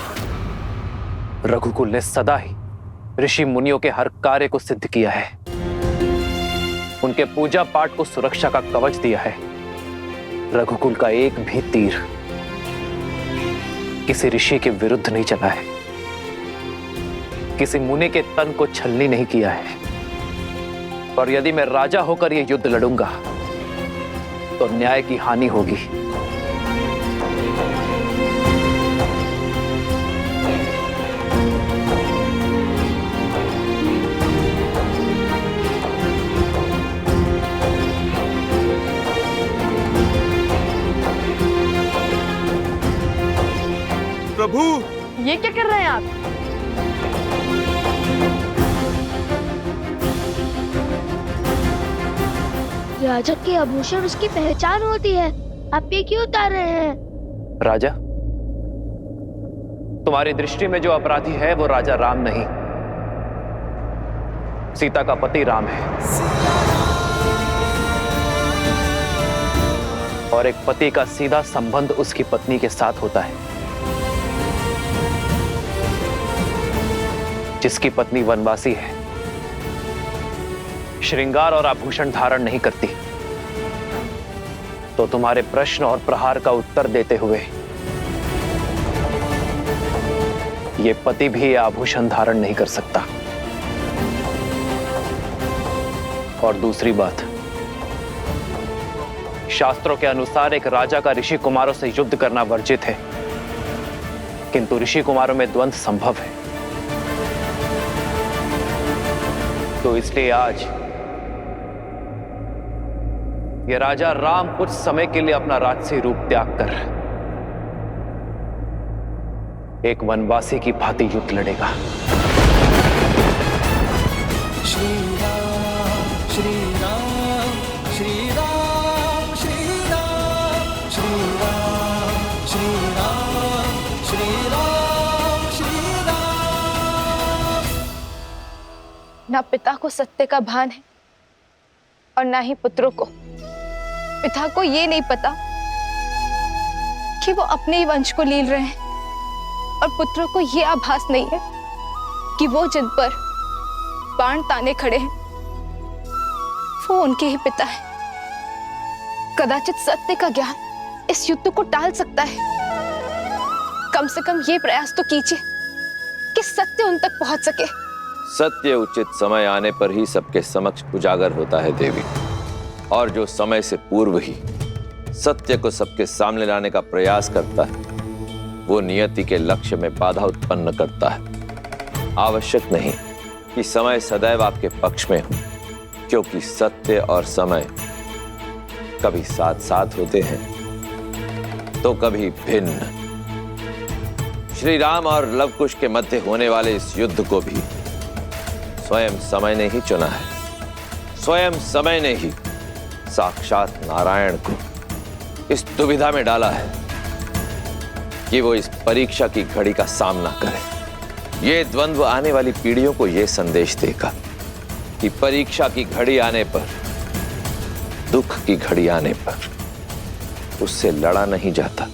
रघुकुल ने सदा ही ऋषि मुनियों के हर कार्य को सिद्ध किया है, उनके पूजा पाठ को सुरक्षा का कवच दिया है। रघुकुल का एक भी तीर किसी ऋषि के विरुद्ध नहीं चला है, किसी मुनि के तन को छलनी नहीं किया है। और यदि मैं राजा होकर यह युद्ध लड़ूंगा तो न्याय की हानि होगी। प्रभु, ये क्या कर रहे हैं आप? राजा के आभूषण उसकी पहचान होती है, आप ये क्यों उतार रहे हैं? राजा, तुम्हारी दृष्टि में जो अपराधी है वो राजा राम नहीं, सीता का पति राम है। और एक पति का सीधा संबंध उसकी पत्नी के साथ होता है। जिसकी पत्नी वनवासी है, श्रृंगार और आभूषण धारण नहीं करती, तो तुम्हारे प्रश्न और प्रहार का उत्तर देते हुए ये पति भी आभूषण धारण नहीं कर सकता। और दूसरी बात, शास्त्रों के अनुसार एक राजा का ऋषि कुमारों से युद्ध करना वर्जित है, किंतु ऋषि कुमारों में द्वंद्व संभव है। तो इसलिए आज ये राजा राम कुछ समय के लिए अपना राजसी रूप त्याग कर एक वनवासी की भांति युद्ध लड़ेगा। श्री राम श्री राम श्री राम श्री राम श्री राम श्री राम श्री राम श्री राम। ना पिता को सत्य का भान है और ना ही पुत्रों को। पिता को ये नहीं पता कि वो अपने ही वंश को लील रहे हैं, और पुत्रों को ये आभास नहीं है कि वो जिन पर बाण ताने खड़े हैं वो उनके ही पिता हैं। कदाचित सत्य का ज्ञान इस युद्ध को टाल सकता है। कम से कम ये प्रयास तो कीजिए कि सत्य उन तक पहुंच सके। सत्य उचित समय आने पर ही सबके समक्ष उजागर होता है देवी, और जो समय से पूर्व ही सत्य को सबके सामने लाने का प्रयास करता है वो नियति के लक्ष्य में बाधा उत्पन्न करता है। आवश्यक नहीं कि समय सदैव आपके पक्ष में हो, क्योंकि सत्य और समय कभी साथ साथ होते हैं तो कभी भिन्न। श्री राम और लवकुश के मध्य होने वाले इस युद्ध को भी स्वयं समय ने ही चुना है। स्वयं समय ने ही साक्षात नारायण को इस दुविधा में डाला है कि वो इस परीक्षा की घड़ी का सामना करे। ये द्वंद्व आने वाली पीढ़ियों को ये संदेश देगा कि परीक्षा की घड़ी आने पर, दुख की घड़ी आने पर उससे लड़ा नहीं जाता,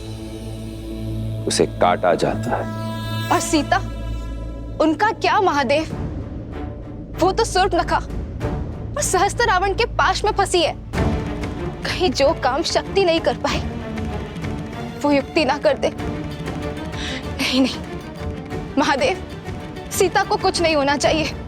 उसे काटा जाता है। और सीता, उनका क्या महादेव? वो तो सूर्पनखा और सहस्त्र रावण के पाश में फंसी है। कहीं जो काम शक्ति नहीं कर पाई वो युक्ति ना कर दे। नहीं नहीं महादेव, सीता को कुछ नहीं होना चाहिए।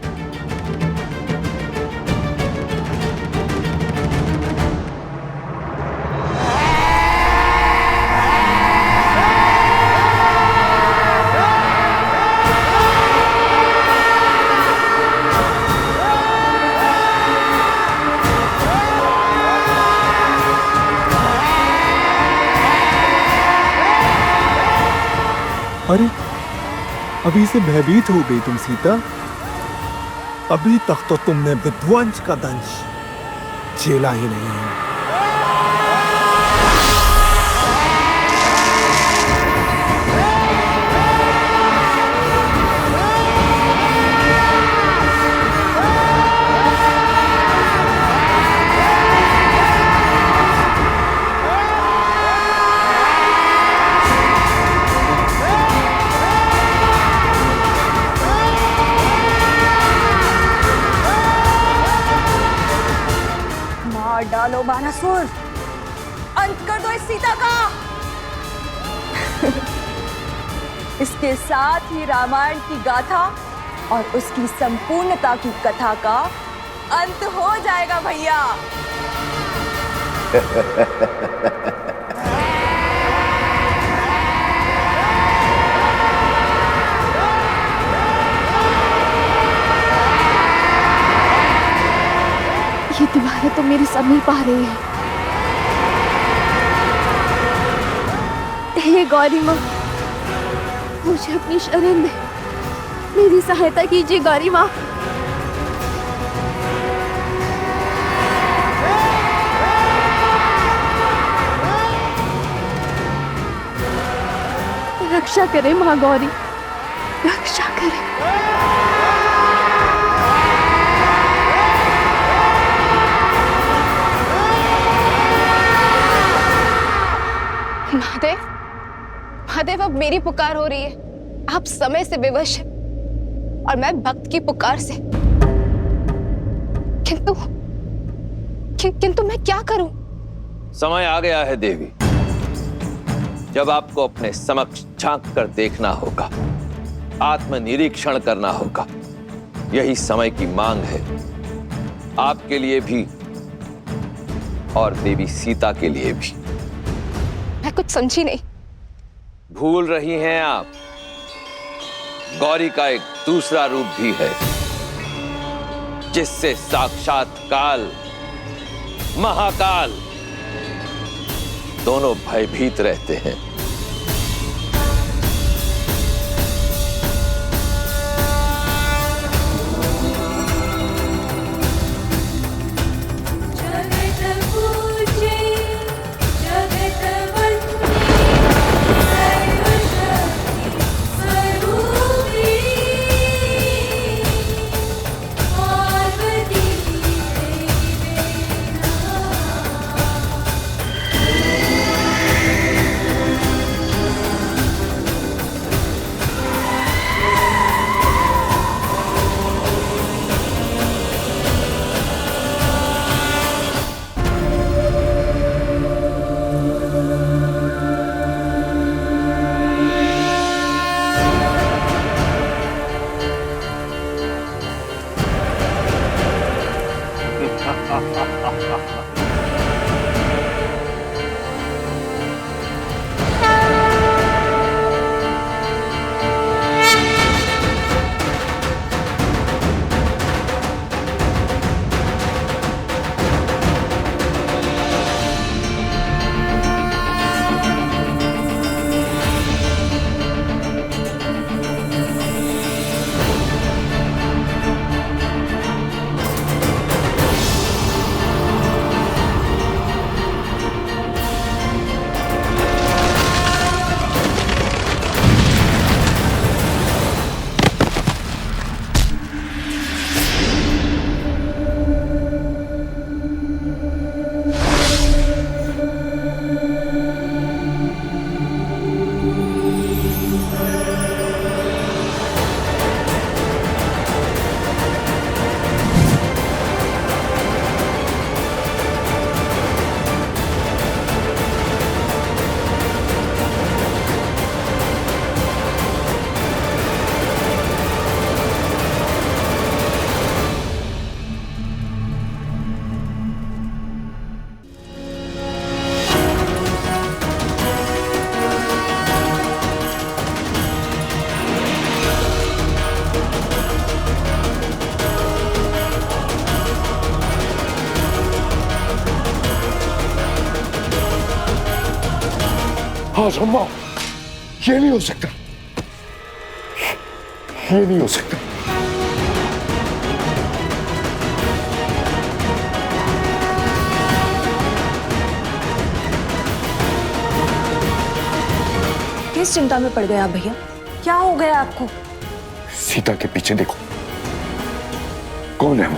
अरे, अभी से भयभीत हो गई तुम सीता? अभी तक तो तुमने विध्वंस का दंश झेला ही नहीं है। मार डालो बानासुर, अंत कर दो इस सीता का। इसके साथ ही रामायण की गाथा और उसकी संपूर्णता की कथा का अंत हो जाएगा भैया। ये दीवारें तो मेरी समीप आ रही है। हे गौरी माँ, मुझे अपनी शरण दे, मेरी सहायता कीजिए गौरी माँ। रक्षा करे माँ गौरी, रक्षा करे। महादेव, महादेव, अब मेरी पुकार हो रही है। आप समय से विवश हैं और मैं भक्त की पुकार से। किंतु मैं क्या करूं? समय आ गया है देवी, जब आपको अपने समक्ष झांक कर देखना होगा, आत्मनिरीक्षण करना होगा। यही समय की मांग है, आपके लिए भी और देवी सीता के लिए भी। मैं कुछ समझी नहीं। भूल रही हैं आप, गौरी का एक दूसरा रूप भी है, जिससे साक्षात काल, महाकाल दोनों भयभीत रहते हैं। असंभव, ये नहीं हो सकता, ये नहीं हो सकता। किस चिंता में पड़ गए आप भैया? क्या हो गया आपको? सीता के पीछे देखो, कौन है वो?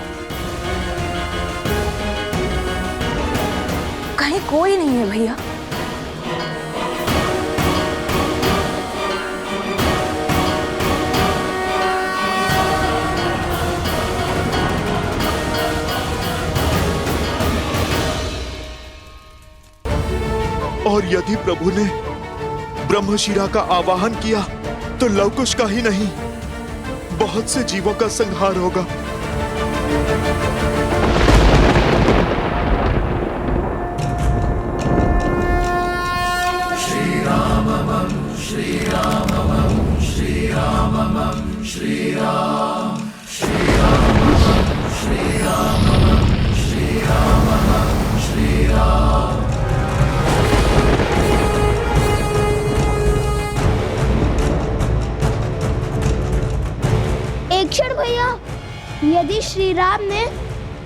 कहीं कोई नहीं है भैया। और यदि प्रभु ने ब्रह्मशिरा का आवाहन किया तो लवकुश का ही नहीं, बहुत से जीवों का संहार होगा। श्री राम श्री राम श्री राम श्री राम श्री राम श्री राम श्री राम श्री राम। एक क्षण भैया, यदि श्री राम ने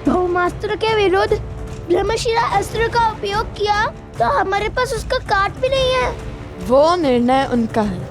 ब्रह्मास्त्र के विरुद्ध ब्रह्मशिरा अस्त्र का उपयोग किया तो हमारे पास उसका काट भी नहीं है। वो निर्णय उनका है।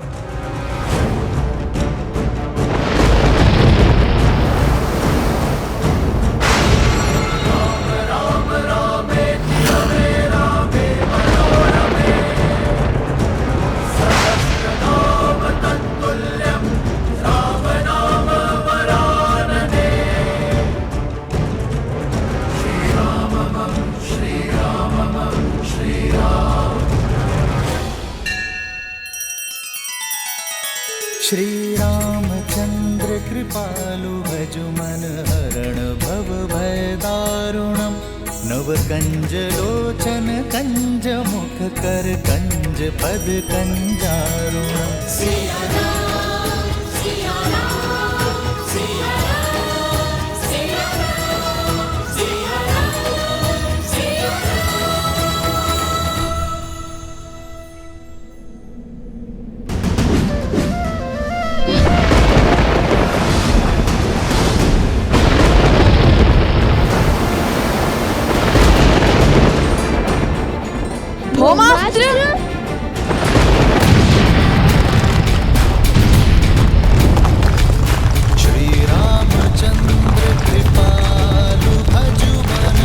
श्री रामचंद्र कृपालु भजु मन हरण भव भय दारुणम। नव कंज लोचन कंज मुख कर कंज पद कंजारुणम। सिया राम सिया राम सिया राम सिया राम सिया राम सिया ब्रह्मास्त्र। श्री रामचंद्र कृपालु भजु मन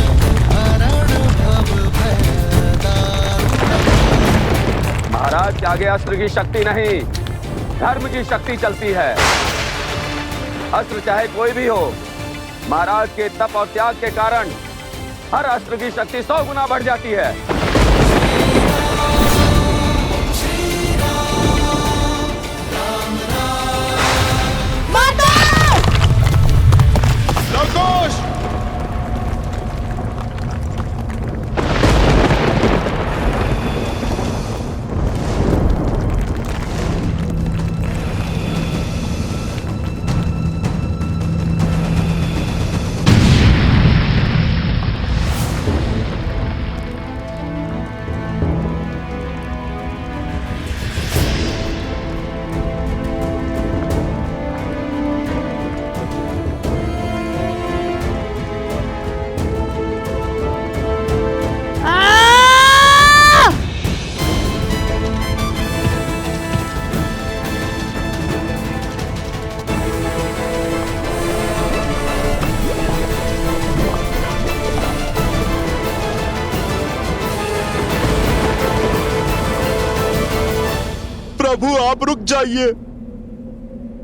हरण भव भय दारुणम। महाराज के आगे अस्त्र की शक्ति नहीं, धर्म की शक्ति चलती है। अस्त्र चाहे कोई भी हो, महाराज के तप और त्याग के कारण हर अस्त्र की शक्ति 100 गुना बढ़ जाती है। लवकुश! प्रभु आप रुक जाइए,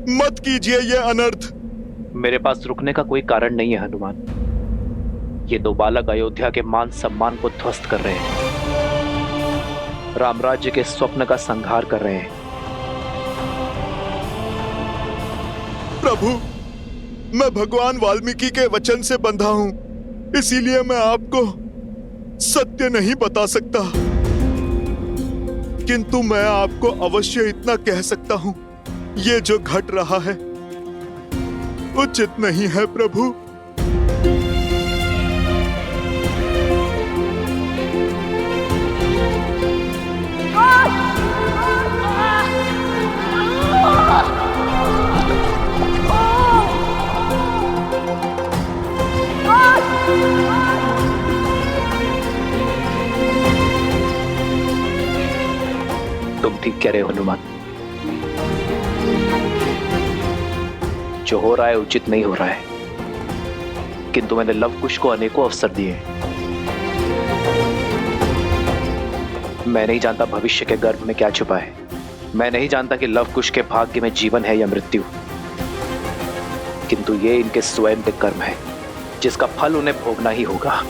मत कीजिए ये अनर्थ। मेरे पास रुकने का कोई कारण नहीं है हनुमान। ये दो बालक अयोध्या के मान सम्मान को ध्वस्त कर रहे हैं, राम राज्य के स्वप्न का संहार कर रहे हैं। प्रभु, मैं भगवान वाल्मीकि के वचन से बंधा हूं, इसीलिए मैं आपको सत्य नहीं बता सकता, किंतु मैं आपको अवश्य इतना कह सकता हूं, ये जो घट रहा है उचित नहीं है प्रभु। तुम ठीक कह रहे हो हनुमान। जो हो रहा है उचित नहीं हो रहा है, किंतु मैंने लव कुश को अनेकों अवसर दिए। मैं नहीं जानता भविष्य के गर्भ में क्या छुपा है। मैं नहीं जानता कि लव कुश के भाग्य में जीवन है या मृत्यु, किंतु ये इनके स्वयं के कर्म है जिसका फल उन्हें भोगना ही होगा।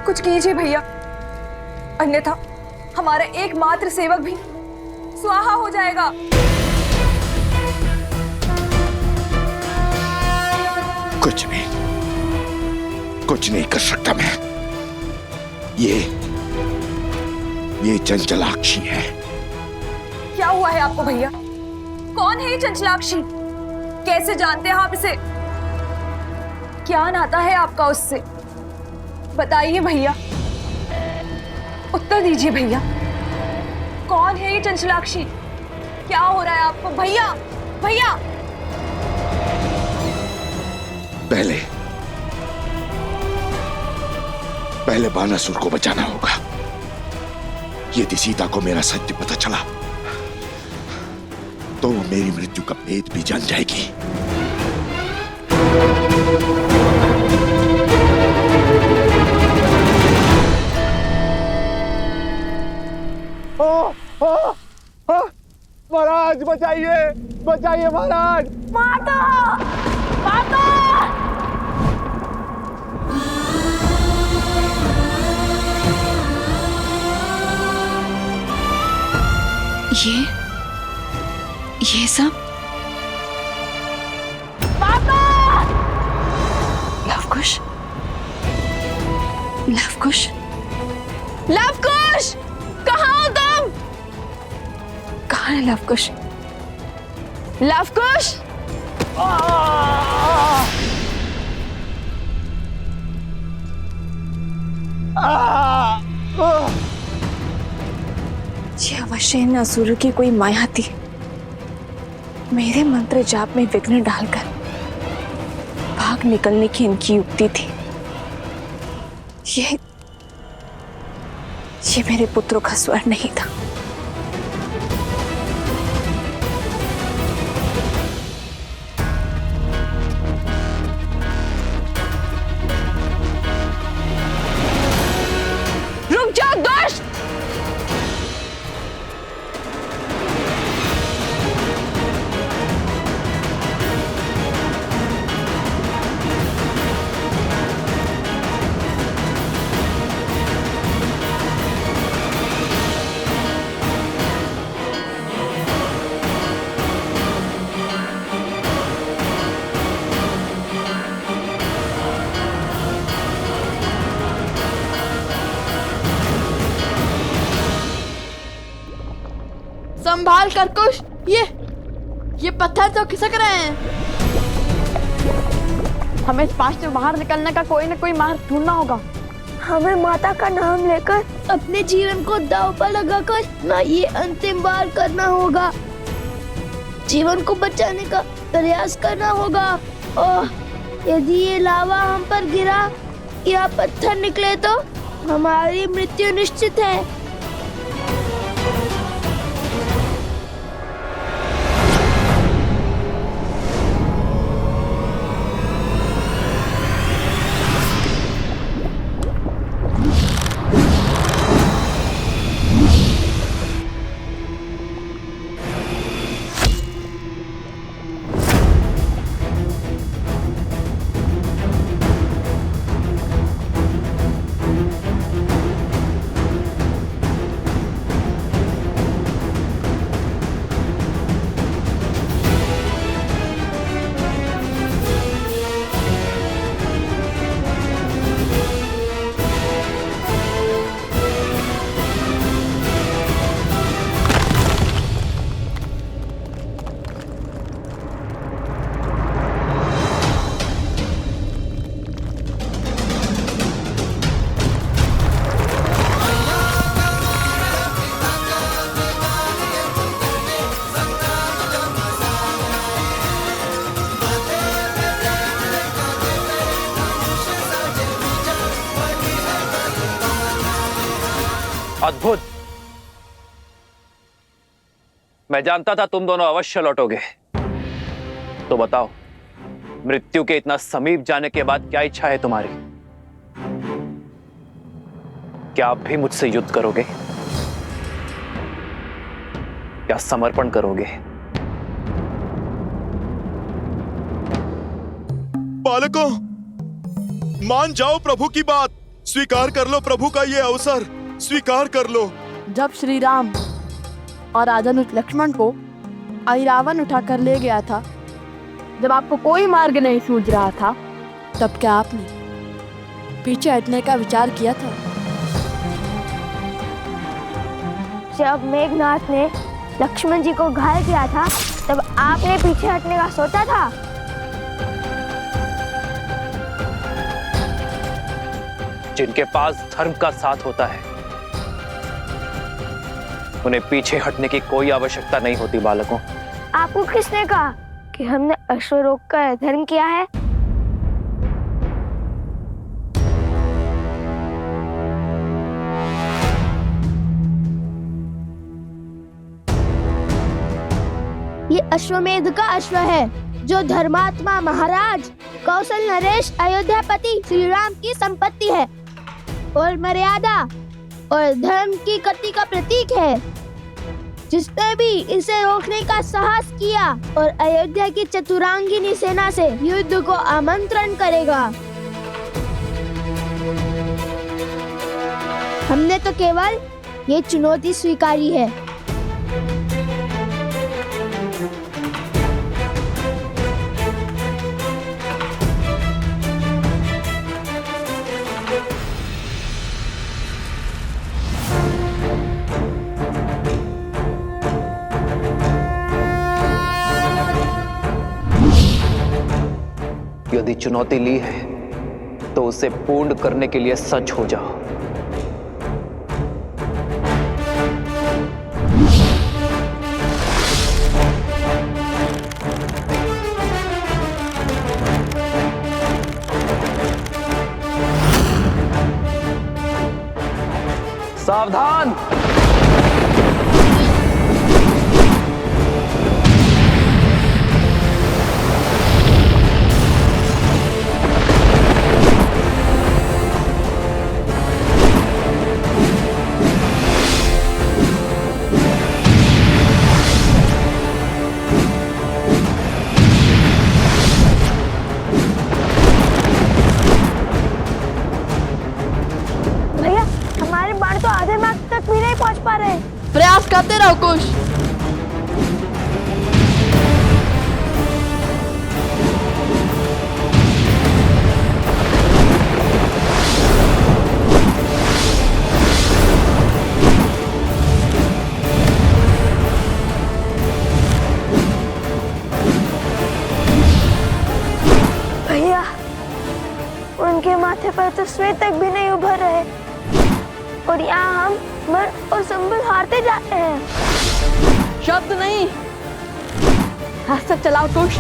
कुछ कीजिए भैया, अन्यथा हमारा एकमात्र सेवक भी स्वाहा हो जाएगा। कुछ नहीं कर सकता मैं। ये चंचलाक्षी है। क्या हुआ है आपको भैया? कौन है ये चंचलाक्षी? कैसे जानते हैं आप इसे? क्या नाता है आपका उससे? बताइए भैया, उत्तर दीजिए भैया। कौन है ये चंचलाक्षी? क्या हो रहा है आपको भैया? भैया पहले बानासुर को बचाना होगा। यदि सीता को मेरा सत्य पता चला तो वो मेरी मृत्यु का भेद भी जान जाएगी। महाराज बचाइए, बचाइए महाराज। माता, माता। ये सब माता। लवकुश, लवकुश, लवकुश, कहाँ हो तुम? कहाँ है लवकुश? लवकुश, ये अवश्य इन असुर की कोई माया थी। मेरे मंत्र जाप में विघ्न डालकर भाग निकलने की इनकी युक्ति थी। ये मेरे पुत्रों का स्वर नहीं था। रुक जाओ दुष्ट! संभाल कर कुश, ये पत्थर तो खिसक रहे हैं। हमें इस पास से बाहर निकलने का कोई न कोई मार्ग ढूंढना होगा। हमें माता का नाम लेकर अपने जीवन को दांव पर लगाकर ना ये अंतिम बार करना होगा। जीवन को बचाने का प्रयास करना होगा। और यदि ये लावा हम पर गिरा या पत्थर निकले तो हमारी मृत्यु निश्चित है। अद्भुत। मैं जानता था तुम दोनों अवश्य लौटोगे। तो बताओ, मृत्यु के इतना समीप जाने के बाद क्या इच्छा है तुम्हारी? क्या आप भी मुझसे युद्ध करोगे? क्या समर्पण करोगे? बालकों, मान जाओ प्रभु की बात। स्वीकार कर लो प्रभु का ये अवसर, स्वीकार कर लो। जब श्री राम और राजानुज लक्ष्मण को ऐरावत उठाकर ले गया था, जब आपको कोई मार्ग नहीं सूझ रहा था, तब क्या आपने पीछे हटने का विचार किया था? जब मेघनाथ ने लक्ष्मण जी को घायल किया था, तब आपने पीछे हटने का सोचा था? जिनके पास धर्म का साथ होता है, उन्हें पीछे हटने की कोई आवश्यकता नहीं होती। बालकों, आपको किसने कहा कि हमने अश्वरोग का धर्म किया है? ये अश्वमेध का अश्व है, जो धर्मात्मा महाराज कौशल नरेश अयोध्यापति श्री राम की संपत्ति है और मर्यादा और धर्म की गति का प्रतीक है। जिसने भी इसे रोकने का साहस किया और अयोध्या की चतुरांगिनी सेना से युद्ध को आमंत्रण करेगा। हमने तो केवल ये चुनौती स्वीकारी है। यदि चुनौती ली है तो उसे पूर्ण करने के लिए सच हो जाओ। सावधान! प्रयास करते रहो कुश। भैया, उनके माथे पर तो श्वेत तक भी नहीं उभर रहे और यहाँ हम मन और संबल हारते जाते हैं। शब्द नहीं, हाथ तक चलाओ कुश।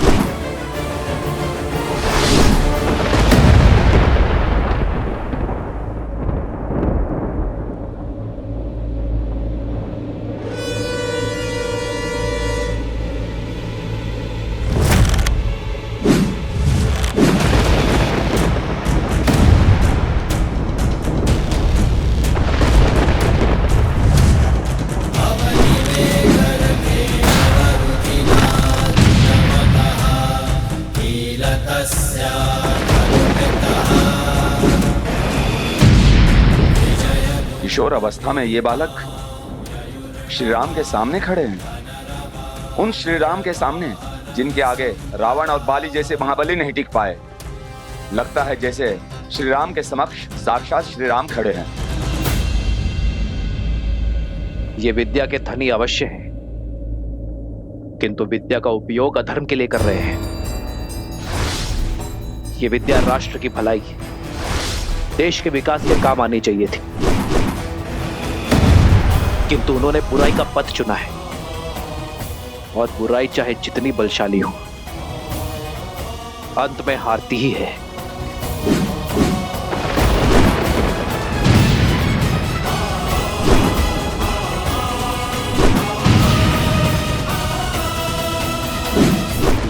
किशोर अवस्था में ये बालक श्री राम के सामने खड़े हैं, उन श्री राम के सामने जिनके आगे रावण और बाली जैसे महाबली नहीं टिक पाए। लगता है जैसे श्री राम के समक्ष साक्षात श्री राम खड़े हैं। ये विद्या के धनी अवश्य हैं, किंतु विद्या का उपयोग अधर्म के लिए कर रहे हैं। ये विद्या राष्ट्र की भलाई, देश के विकास के काम आनी चाहिए थी, किंतु उन्होंने बुराई का पथ चुना है और बुराई चाहे जितनी बलशाली हो, अंत में हारती ही है।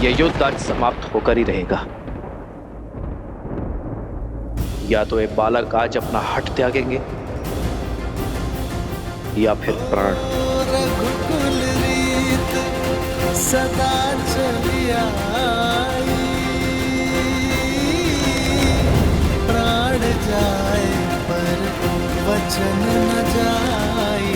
यह युद्ध आज समाप्त होकर ही रहेगा। या तो ये बालक आज अपना हट त्यागेंगे या फिर प्राण। रघुकुल रीत सदा चली आई, प्राण जाए पर वचन न जाई।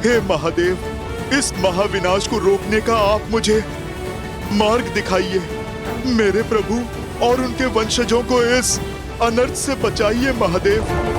हे महादेव, इस महाविनाश को रोकने का आप मुझे मार्ग दिखाइए। मेरे प्रभु और उनके वंशजों को इस अनर्थ से बचाइए महादेव।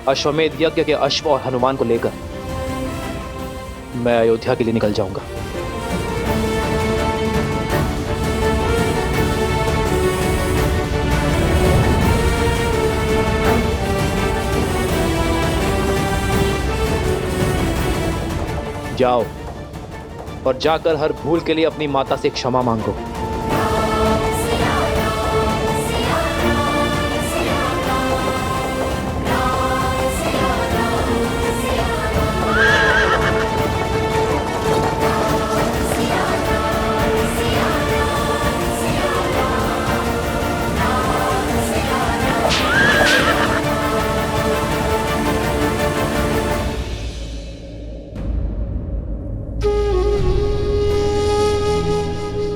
अश्वमेध यज्ञ के अश्व और हनुमान को लेकर मैं अयोध्या के लिए निकल जाऊंगा। जाओ और जाकर हर भूल के लिए अपनी माता से क्षमा मांगो।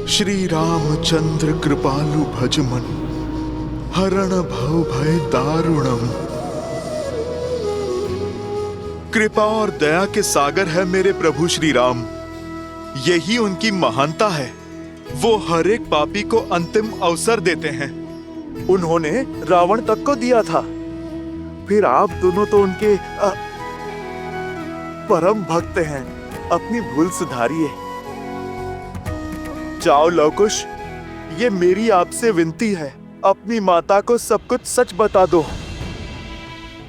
श्री रामचंद्र कृपालु भज मन, हरण भव भय दारुणम। कृपा और दया के सागर है मेरे प्रभु श्री राम। यही उनकी महानता है। वो हर एक पापी को अंतिम अवसर देते हैं। उन्होंने रावण तक को दिया था, फिर आप दोनों तो उनके परम भक्त हैं। अपनी भूल सुधारिए। जाओ लवकुश, ये मेरी आपसे विनती है, अपनी माता को सब कुछ सच बता दो।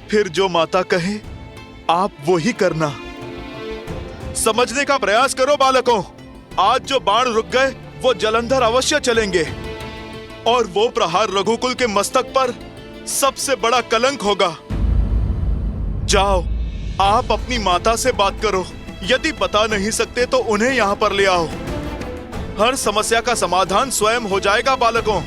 फिर जो माता कहे आप वो ही करना। समझने का प्रयास करो बालकों। आज जो बाण रुक गए वो जलंधर अवश्य चलेंगे, और वो प्रहार रघुकुल के मस्तक पर सबसे बड़ा कलंक होगा। जाओ, आप अपनी माता से बात करो। यदि बता नहीं सकते तो उन्हें यहाँ पर ले आओ। हर समस्या का समाधान स्वयं हो जाएगा बालकों।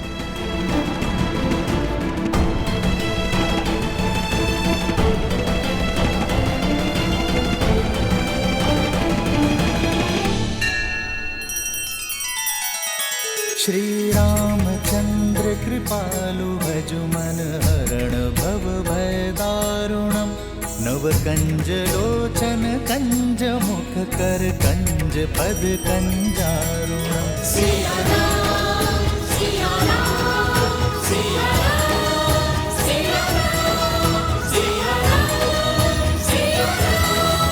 श्री रामचंद्र कृपालु भज मन, हरण भव भय दारुणम। नव कंज लोचन कंज मुख कर, कंज पद कंजारुणम। सिया राम, सिया राम, सिया राम, सिया राम, सिया राम, सिया राम।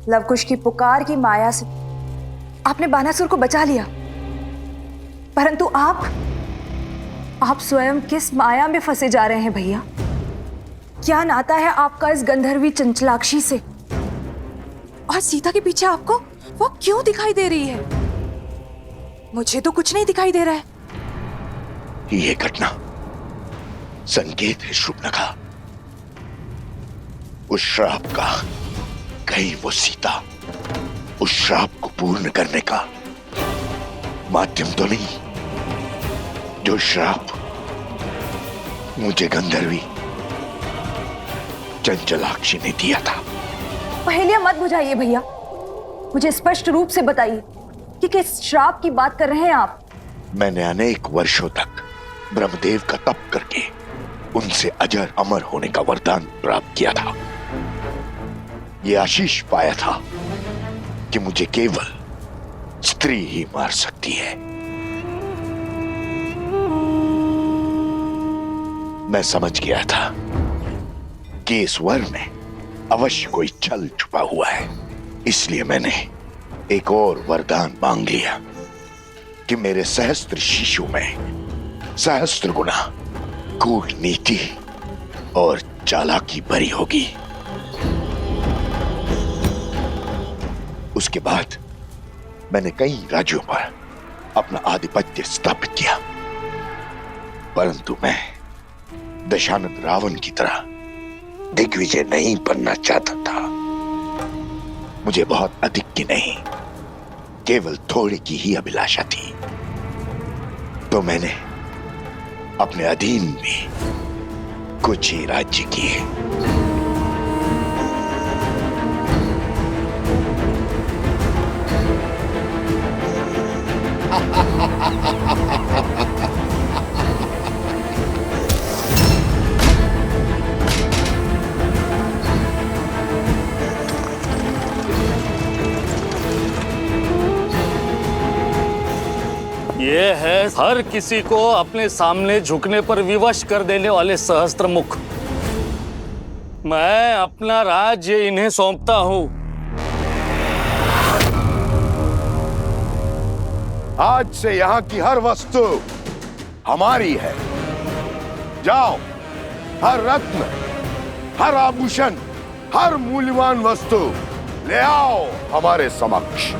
लवकुश की पुकार की माया से आपने बानासुर को बचा लिया, परंतु आप स्वयं किस माया में फंसे जा रहे हैं भैया? क्या नाता है आपका इस गंधर्वी चंचलाक्षी से? और सीता के पीछे आपको वो क्यों दिखाई दे रही है? मुझे तो कुछ नहीं दिखाई दे रहा है। ये घटना संकेत है शुभनखा, उस श्राप का। कहीं वो सीता उस श्राप को पूर्ण करने का माध्यम तो नहीं, जो श्राप मुझे गंधर्वी चंचलाक्षी ने दिया था। पहेलियां मत बुझाइए भैया, मुझे स्पष्ट रूप से बताइए कि किस श्राप की बात कर रहे हैं आप? मैंने अनेक वर्षों तक ब्रह्मदेव का तप करके उनसे अजर अमर होने का वरदान प्राप्त किया था। ये आशीष पाया था कि मुझे केवल स्त्री ही मार सकती है। मैं समझ गया था कि इस वर में अवश्य कोई छल छुपा हुआ है, इसलिए मैंने एक और वरदान मांग लिया कि मेरे सहस्त्र शिशु में सहस्त्र गुना कूटनीति और चालाकी भरी होगी। उसके बाद मैंने कई राज्यों पर अपना आधिपत्य स्थापित किया, परंतु मैं दशानंद रावण की तरह दिग्विजय नहीं बनना चाहता था। मुझे बहुत अधिक की नहीं, केवल थोड़ी की ही अभिलाषा थी। तो मैंने अपने अधीन में कुछ ही राज्य किए। ये है हर किसी को अपने सामने झुकने पर विवश कर देने वाले सहस्त्र मुख। मैं अपना राज्य इन्हें सौंपता हूं। आज से यहाँ की हर वस्तु हमारी है। जाओ, हर रत्न, हर आभूषण, हर मूल्यवान वस्तु ले आओ हमारे समक्ष।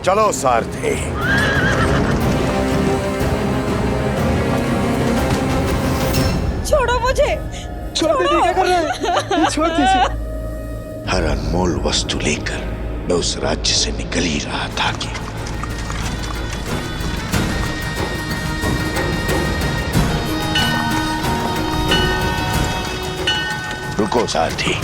चलो सारथी। छोड़ो मुझे, छोड़ दीजिए, क्या कर रहे हैं? छोड़ दीजिए। हर अनमोल वस्तु लेकर मैं उस राज्य से निकल ही रहा था कि रुको सारथी।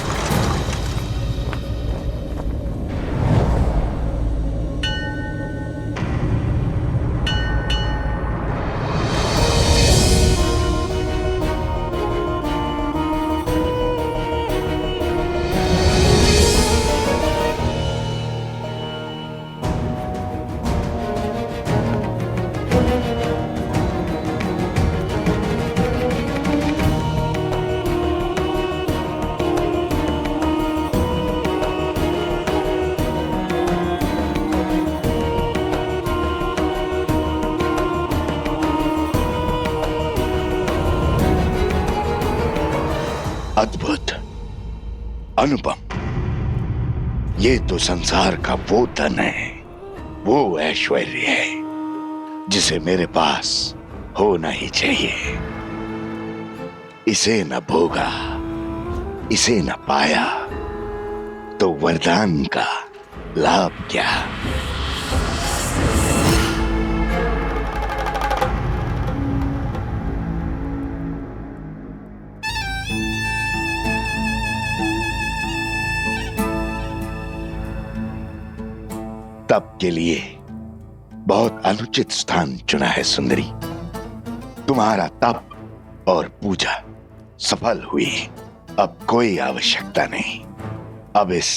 अद्भुत, अनुपम, ये तो संसार का वो धन है, वो ऐश्वर्य है जिसे मेरे पास होना ही चाहिए। इसे न भोगा, इसे न पाया तो वरदान का लाभ क्या। तप के लिए बहुत अनुचित स्थान चुना है सुंदरी। तुम्हारा तप और पूजा सफल हुई, अब कोई आवश्यकता नहीं। अब इस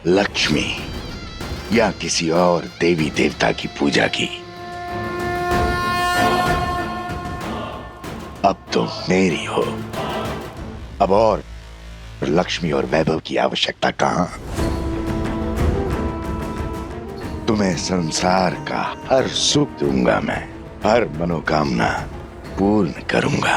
लक्ष्मी या किसी और देवी देवता की पूजा की। अब तुम मेरी हो। अब और लक्ष्मी और वैभव की आवश्यकता कहां। तुम्हें संसार का हर सुख दूंगा मैं। हर मनोकामना पूर्ण करूंगा।